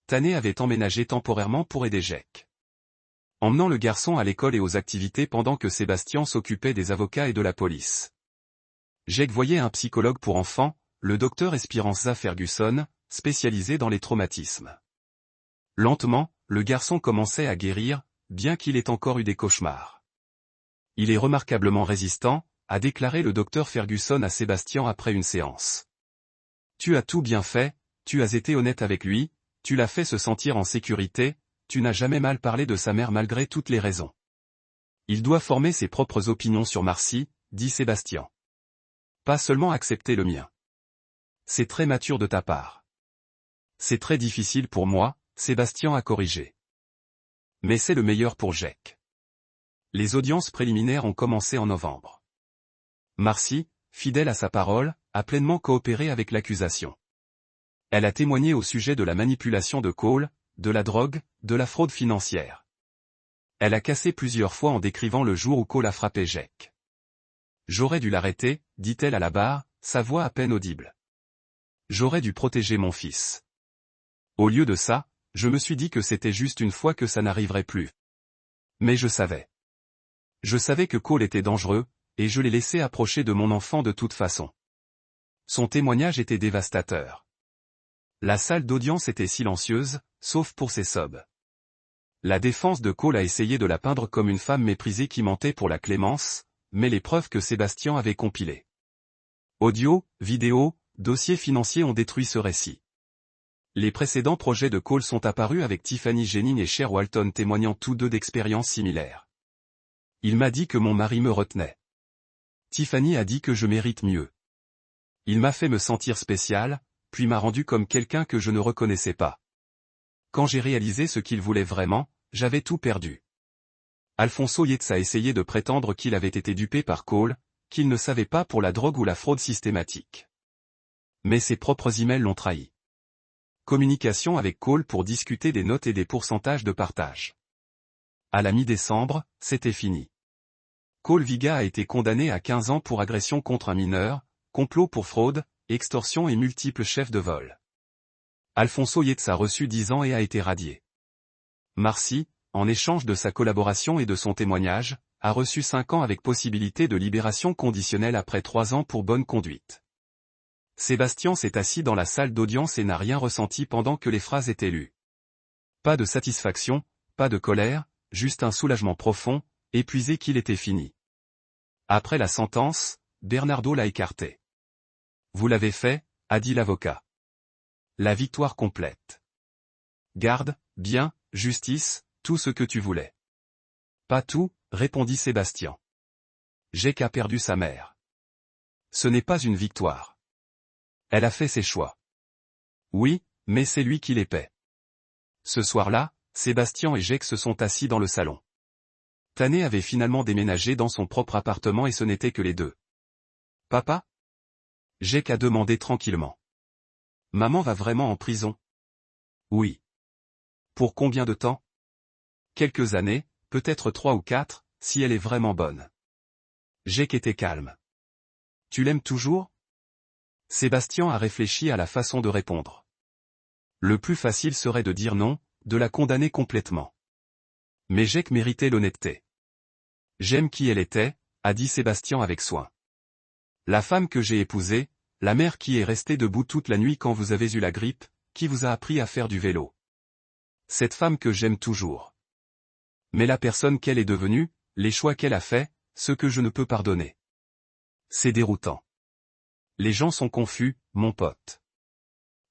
Tané avait emménagé temporairement pour aider Jake. Emmenant le garçon à l'école et aux activités pendant que Sébastien s'occupait des avocats et de la police. Jake voyait un psychologue pour enfants, le docteur Esperanza Ferguson, spécialisé dans les traumatismes. Lentement, le garçon commençait à guérir, bien qu'il ait encore eu des cauchemars. Il est remarquablement résistant, a déclaré le docteur Ferguson à Sébastien après une séance. Tu as tout bien fait, tu as été honnête avec lui, tu l'as fait se sentir en sécurité, tu n'as jamais mal parlé de sa mère malgré toutes les raisons. Il doit former ses propres opinions sur Marcy, dit Sébastien. Pas seulement accepter le mien. C'est très mature de ta part. C'est très difficile pour moi, Sébastien a corrigé. Mais c'est le meilleur pour Jake. Les audiences préliminaires ont commencé en novembre. Marcy, fidèle à sa parole, a pleinement coopéré avec l'accusation. Elle a témoigné au sujet de la manipulation de Cole, de la drogue, de la fraude financière. Elle a cassé plusieurs fois en décrivant le jour où Cole a frappé Jake. J'aurais dû l'arrêter, dit-elle à la barre, sa voix à peine audible. J'aurais dû protéger mon fils. Au lieu de ça, je me suis dit que c'était juste une fois que ça n'arriverait plus. Mais je savais. Je savais que Cole était dangereux, et je l'ai laissé approcher de mon enfant de toute façon. Son témoignage était dévastateur. La salle d'audience était silencieuse, sauf pour ses sobs. La défense de Cole a essayé de la peindre comme une femme méprisée qui mentait pour la clémence, mais les preuves que Sébastien avait compilées. Audio, vidéo, dossiers financiers ont détruit ce récit. Les précédents projets de Cole sont apparus avec Tiffany Jennings et Cher Walton témoignant tous deux d'expériences similaires. Il m'a dit que mon mari me retenait. Tiffany a dit que je mérite mieux. Il m'a fait me sentir spécial, puis m'a rendu comme quelqu'un que je ne reconnaissais pas. Quand j'ai réalisé ce qu'il voulait vraiment, j'avais tout perdu. Alfonso Yates a essayé de prétendre qu'il avait été dupé par Cole, qu'il ne savait pas pour la drogue ou la fraude systématique. Mais ses propres emails l'ont trahi. Communication avec Cole pour discuter des notes et des pourcentages de partage. À la mi-décembre, c'était fini. Cole Viga a été condamné à 15 ans pour agression contre un mineur, complot pour fraude, extorsion et multiples chefs de vol. Alfonso Yates a reçu 10 ans et a été radié. Marcy, en échange de sa collaboration et de son témoignage, a reçu 5 ans avec possibilité de libération conditionnelle après 3 ans pour bonne conduite. Sébastien s'est assis dans la salle d'audience et n'a rien ressenti pendant que les phrases étaient lues. Pas de satisfaction, pas de colère, juste un soulagement profond, épuisé qu'il était fini. Après la sentence, Bernardo l'a écarté. Vous l'avez fait, a dit l'avocat. La victoire complète. Garde, bien, justice, tout ce que tu voulais. Pas tout, répondit Sébastien. Jake a perdu sa mère. Ce n'est pas une victoire. Elle a fait ses choix. Oui, mais c'est lui qui les paie. Ce soir-là, Sébastien et Jake se sont assis dans le salon. Tané avait finalement déménagé dans son propre appartement et ce n'était que les deux. Papa? Jake a demandé tranquillement. Maman va vraiment en prison? Oui. Pour combien de temps? Quelques années, peut-être 3 ou 4, si elle est vraiment bonne. Jake était calme. Tu l'aimes toujours? Sébastien a réfléchi à la façon de répondre. Le plus facile serait de dire non, de la condamner complètement. Mais Jake méritait l'honnêteté. J'aime qui elle était, a dit Sébastien avec soin. La femme que j'ai épousée, la mère qui est restée debout toute la nuit quand vous avez eu la grippe, qui vous a appris à faire du vélo. Cette femme que j'aime toujours. Mais la personne qu'elle est devenue, les choix qu'elle a faits, ce que je ne peux pardonner. C'est déroutant. Les gens sont confus, mon pote.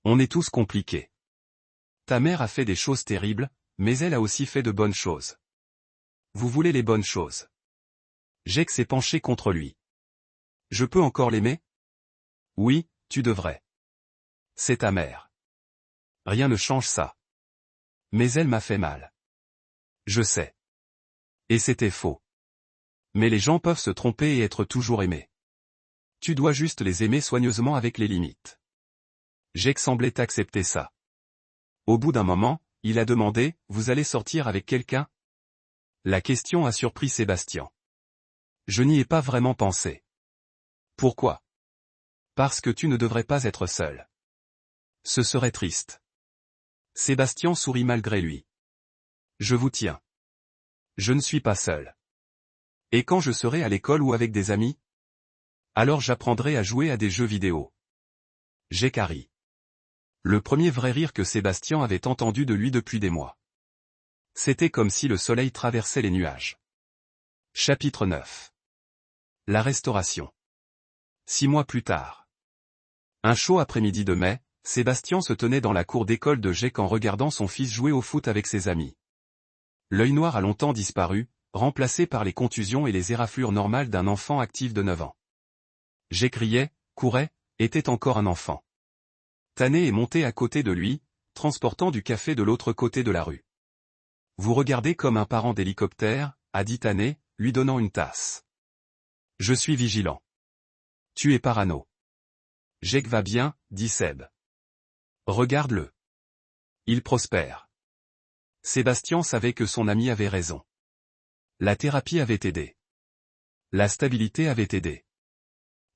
On est tous compliqués. Ta mère a fait des choses terribles, mais elle a aussi fait de bonnes choses. Vous voulez les bonnes choses. Jake s'est penché contre lui. Je peux encore l'aimer? Oui, tu devrais. C'est ta mère. Rien ne change ça. Mais elle m'a fait mal. Je sais. Et c'était faux. Mais les gens peuvent se tromper et être toujours aimés. Tu dois juste les aimer soigneusement avec les limites. Jake semblait accepter ça. Au bout d'un moment, il a demandé, vous allez sortir avec quelqu'un? La question a surpris Sébastien. Je n'y ai pas vraiment pensé. Pourquoi? Parce que tu ne devrais pas être seul. Ce serait triste. Sébastien sourit malgré lui. Je vous tiens. Je ne suis pas seul. Et quand je serai à l'école ou avec des amis? Alors j'apprendrai à jouer à des jeux vidéo. Jake a ri. Le premier vrai rire que Sébastien avait entendu de lui depuis des mois. C'était comme si le soleil traversait les nuages. Chapitre 9. La restauration. 6 mois plus tard. Un chaud après-midi de mai, Sébastien se tenait dans la cour d'école de Jake en regardant son fils jouer au foot avec ses amis. L'œil noir a longtemps disparu, remplacé par les contusions et les éraflures normales d'un enfant actif de 9 ans. Jake riait, courait, était encore un enfant. Tané est monté à côté de lui, transportant du café de l'autre côté de la rue. Vous regardez comme un parent d'hélicoptère, a dit Tané, lui donnant une tasse. Je suis vigilant. Tu es parano. Jake va bien, dit Seb. Regarde-le. Il prospère. Sébastien savait que son ami avait raison. La thérapie avait aidé. La stabilité avait aidé.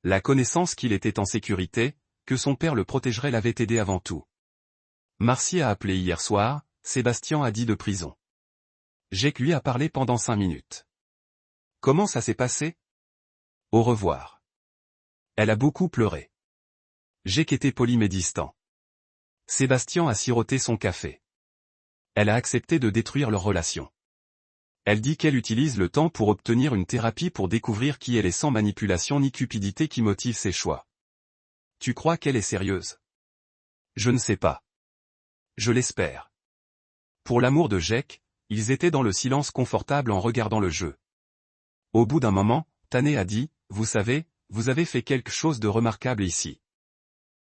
La connaissance qu'il était en sécurité, que son père le protégerait l'avait aidé avant tout. Marcy a appelé hier soir, Sébastien a dit de prison. Jake lui a parlé pendant 5 minutes. Comment ça s'est passé? Au revoir. Elle a beaucoup pleuré. Jake était poli mais distant. Sébastien a siroté son café. Elle a accepté de détruire leur relation. Elle dit qu'elle utilise le temps pour obtenir une thérapie pour découvrir qui elle est sans manipulation ni cupidité qui motive ses choix. Tu crois qu'elle est sérieuse? Je ne sais pas. Je l'espère. Pour l'amour de Jake, ils étaient dans le silence confortable en regardant le jeu. Au bout d'un moment, Tanné a dit, « Vous savez, vous avez fait quelque chose de remarquable ici.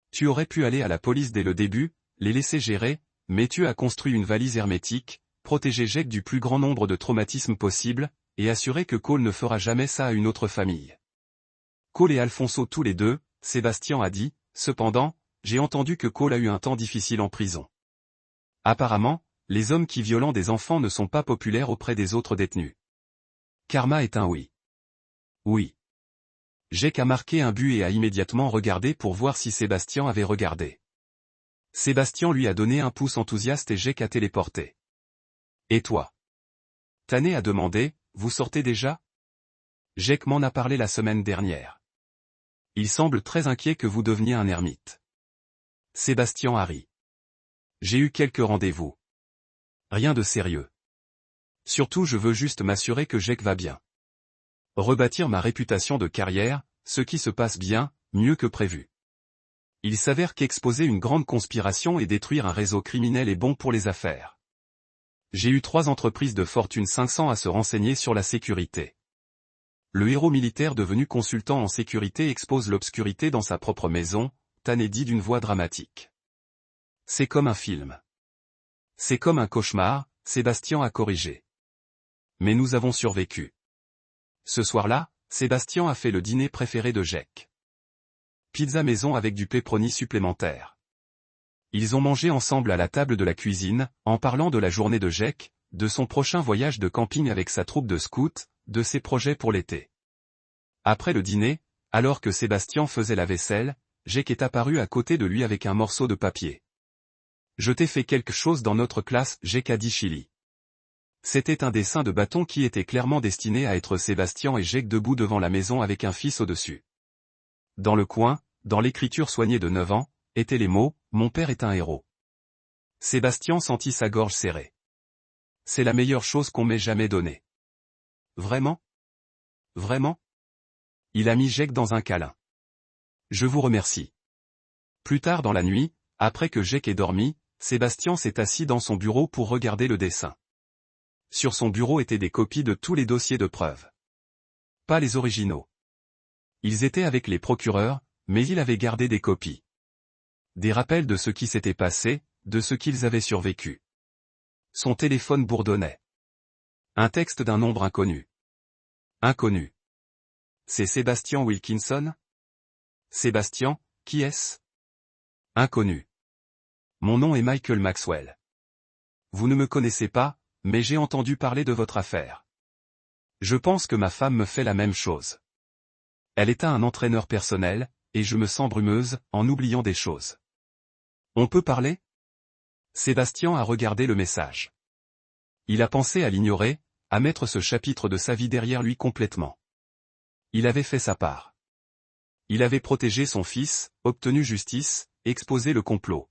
Tu aurais pu aller à la police dès le début, les laisser gérer, mais tu as construit une valise hermétique, protéger Jake du plus grand nombre de traumatismes possibles, et assurer que Cole ne fera jamais ça à une autre famille. » Cole et Alfonso tous les deux, Sébastien a dit, « Cependant, j'ai entendu que Cole a eu un temps difficile en prison. Apparemment, les hommes qui violent des enfants ne sont pas populaires auprès des autres détenus. » Karma est un oui. Oui. Jake a marqué un but et a immédiatement regardé pour voir si Sébastien avait regardé. Sébastien lui a donné un pouce enthousiaste et Jake a téléporté. Et toi? Tanné a demandé, vous sortez déjà? Jake m'en a parlé la semaine dernière. Il semble très inquiet que vous deveniez un ermite. Sébastien a ri. J'ai eu quelques rendez-vous. Rien de sérieux. Surtout je veux juste m'assurer que Jake va bien. Rebâtir ma réputation de carrière, ce qui se passe bien, mieux que prévu. Il s'avère qu'exposer une grande conspiration et détruire un réseau criminel est bon pour les affaires. J'ai eu 3 entreprises de Fortune 500 à se renseigner sur la sécurité. Le héros militaire devenu consultant en sécurité expose l'obscurité dans sa propre maison, Tanné dit d'une voix dramatique. C'est comme un film. C'est comme un cauchemar, Sébastien a corrigé. Mais nous avons survécu. Ce soir-là, Sébastien a fait le dîner préféré de Jake. Pizza maison avec du pepperoni supplémentaire. Ils ont mangé ensemble à la table de la cuisine, en parlant de la journée de Jake, de son prochain voyage de camping avec sa troupe de scouts, de ses projets pour l'été. Après le dîner, alors que Sébastien faisait la vaisselle, Jake est apparu à côté de lui avec un morceau de papier. Je t'ai fait quelque chose dans notre classe, Jake a dit Chili. C'était un dessin de bâton qui était clairement destiné à être Sébastien et Jake debout devant la maison avec un fils au-dessus. Dans le coin, dans l'écriture soignée de 9 ans, étaient les mots « Mon père est un héros ». Sébastien sentit sa gorge serrée. C'est la meilleure chose qu'on m'ait jamais donnée. Vraiment? Vraiment? Il a mis Jake dans un câlin. Je vous remercie. Plus tard dans la nuit, après que Jake ait dormi, Sébastien s'est assis dans son bureau pour regarder le dessin. Sur son bureau étaient des copies de tous les dossiers de preuves. Pas les originaux. Ils étaient avec les procureurs, mais il avait gardé des copies. Des rappels de ce qui s'était passé, de ce qu'ils avaient survécu. Son téléphone bourdonnait. Un texte d'un nombre inconnu. Inconnu. C'est Sébastien Wilkinson? Sébastien, qui est-ce? Inconnu. Mon nom est Michael Maxwell. Vous ne me connaissez pas, mais j'ai entendu parler de votre affaire. Je pense que ma femme me fait la même chose. Elle est un entraîneur personnel, et je me sens brumeuse, en oubliant des choses. On peut parler? Sébastien a regardé le message. Il a pensé à l'ignorer, à mettre ce chapitre de sa vie derrière lui complètement. Il avait fait sa part. Il avait protégé son fils, obtenu justice, exposé le complot.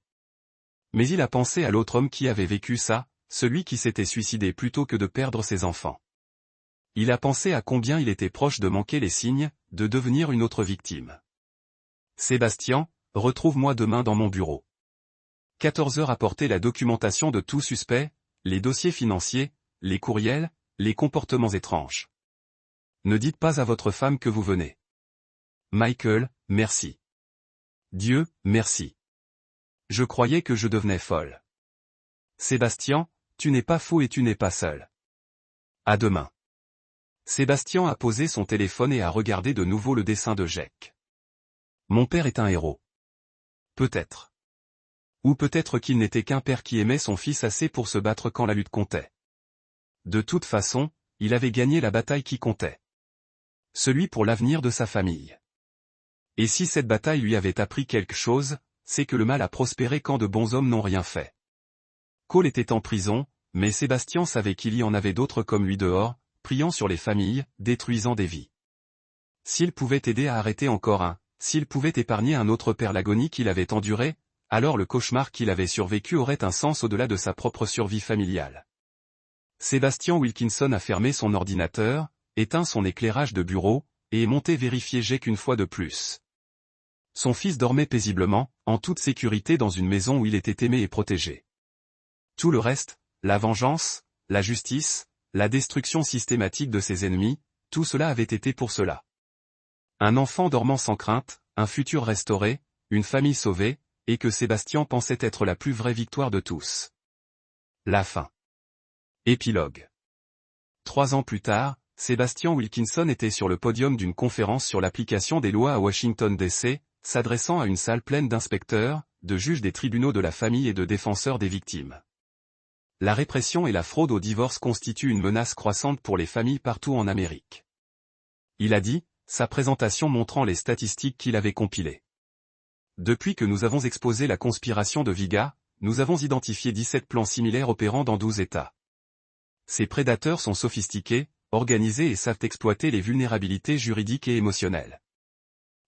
Mais il a pensé à l'autre homme qui avait vécu ça, celui qui s'était suicidé plutôt que de perdre ses enfants. Il a pensé à combien il était proche de manquer les signes, de devenir une autre victime. Sébastien, retrouve-moi demain dans mon bureau. 14 heures apporter la documentation de tout suspect, les dossiers financiers, les courriels, les comportements étranges. Ne dites pas à votre femme que vous venez. Michael, merci. Dieu, merci. Je croyais que je devenais folle. Sébastien, tu n'es pas fou et tu n'es pas seul. À demain. Sébastien a posé son téléphone et a regardé de nouveau le dessin de Jake. Mon père est un héros. Peut-être. Ou peut-être qu'il n'était qu'un père qui aimait son fils assez pour se battre quand la lutte comptait. De toute façon, il avait gagné la bataille qui comptait. Celui pour l'avenir de sa famille. Et si cette bataille lui avait appris quelque chose, c'est que le mal a prospéré quand de bons hommes n'ont rien fait. Cole était en prison, mais Sébastien savait qu'il y en avait d'autres comme lui dehors, priant sur les familles, détruisant des vies. S'il pouvait aider à arrêter encore un, s'il pouvait épargner un autre père l'agonie qu'il avait endurée, alors le cauchemar qu'il avait survécu aurait un sens au-delà de sa propre survie familiale. Sebastian Wilkinson a fermé son ordinateur, éteint son éclairage de bureau, et est monté vérifier Jake une fois de plus. Son fils dormait paisiblement, en toute sécurité dans une maison où il était aimé et protégé. Tout le reste, la vengeance, la justice, la destruction systématique de ses ennemis, tout cela avait été pour cela. Un enfant dormant sans crainte, un futur restauré, une famille sauvée, et que Sébastien pensait être la plus vraie victoire de tous. La fin. Épilogue. 3 ans plus tard, Sebastian Wilkinson était sur le podium d'une conférence sur l'application des lois à Washington DC, s'adressant à une salle pleine d'inspecteurs, de juges des tribunaux de la famille et de défenseurs des victimes. La répression et la fraude au divorce constituent une menace croissante pour les familles partout en Amérique. Il a dit, sa présentation montrant les statistiques qu'il avait compilées. Depuis que nous avons exposé la conspiration de Viga, nous avons identifié 17 plans similaires opérant dans 12 États. Ces prédateurs sont sophistiqués, organisés et savent exploiter les vulnérabilités juridiques et émotionnelles.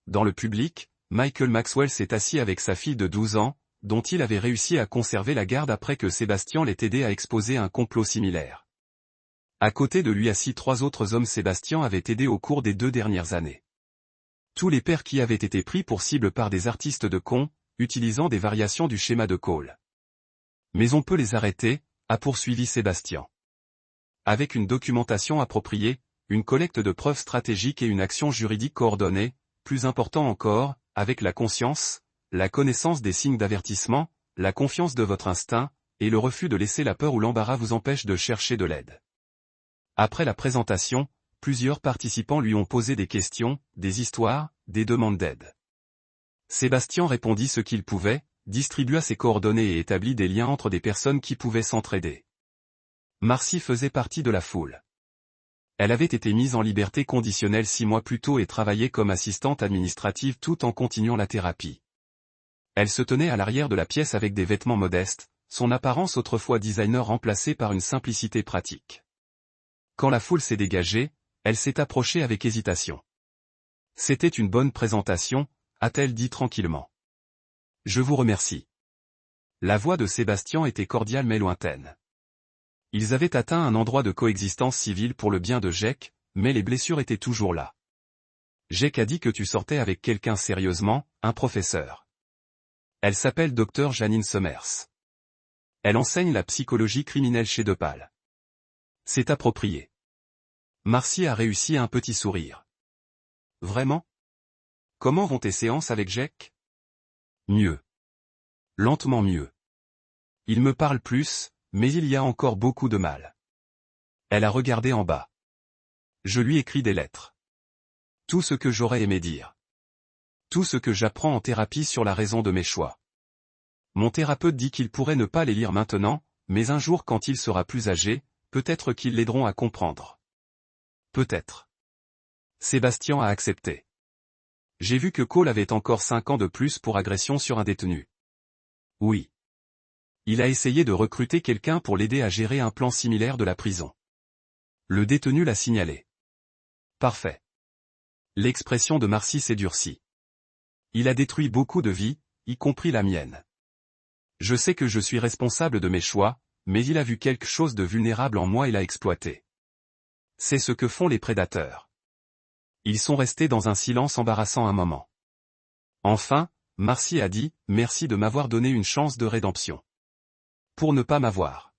Dans le public, Michael Maxwell s'est assis avec sa fille de 12 ans, dont il avait réussi à conserver la garde après que Sébastien l'ait aidé à exposer un complot similaire. À côté de lui assis 3 autres hommes Sébastien avait aidé au cours des 2 dernières années. Tous les pères qui avaient été pris pour cible par des artistes de cons, utilisant des variations du schéma de Cole. Mais on peut les arrêter, a poursuivi Sébastien. Avec une documentation appropriée, une collecte de preuves stratégiques et une action juridique coordonnée, plus important encore, avec la conscience, la connaissance des signes d'avertissement, la confiance de votre instinct, et le refus de laisser la peur ou l'embarras vous empêche de chercher de l'aide. Après la présentation, plusieurs participants lui ont posé des questions, des histoires, des demandes d'aide. Sébastien répondit ce qu'il pouvait, distribua ses coordonnées et établit des liens entre des personnes qui pouvaient s'entraider. Marcy faisait partie de la foule. Elle avait été mise en liberté conditionnelle 6 mois plus tôt et travaillait comme assistante administrative tout en continuant la thérapie. Elle se tenait à l'arrière de la pièce avec des vêtements modestes, son apparence autrefois designer remplacée par une simplicité pratique. Quand la foule s'est dégagée, elle s'est approchée avec hésitation. « C'était une bonne présentation », a-t-elle dit tranquillement. « Je vous remercie. » La voix de Sébastien était cordiale mais lointaine. Ils avaient atteint un endroit de coexistence civile pour le bien de Jake, mais les blessures étaient toujours là. Jake a dit que tu sortais avec quelqu'un sérieusement, un professeur. Elle s'appelle Dr Janine Summers. Elle enseigne la psychologie criminelle chez DePaul. C'est approprié. Marcy a réussi un petit sourire. Vraiment? Comment vont tes séances avec Jake? Mieux. Lentement mieux. Il me parle plus, mais il y a encore beaucoup de mal. Elle a regardé en bas. Je lui écris des lettres. Tout ce que j'aurais aimé dire. Tout ce que j'apprends en thérapie sur la raison de mes choix. Mon thérapeute dit qu'il pourrait ne pas les lire maintenant, mais un jour quand il sera plus âgé, peut-être qu'ils l'aideront à comprendre. Peut-être. Sébastien a accepté. J'ai vu que Cole avait encore 5 ans de plus pour agression sur un détenu. Oui. Il a essayé de recruter quelqu'un pour l'aider à gérer un plan similaire de la prison. Le détenu l'a signalé. Parfait. L'expression de Marcy s'est durcie. Il a détruit beaucoup de vies, y compris la mienne. Je sais que je suis responsable de mes choix, mais il a vu quelque chose de vulnérable en moi et l'a exploité. C'est ce que font les prédateurs. Ils sont restés dans un silence embarrassant un moment. Enfin, Marcy a dit, merci de m'avoir donné une chance de rédemption. Pour ne pas m'avoir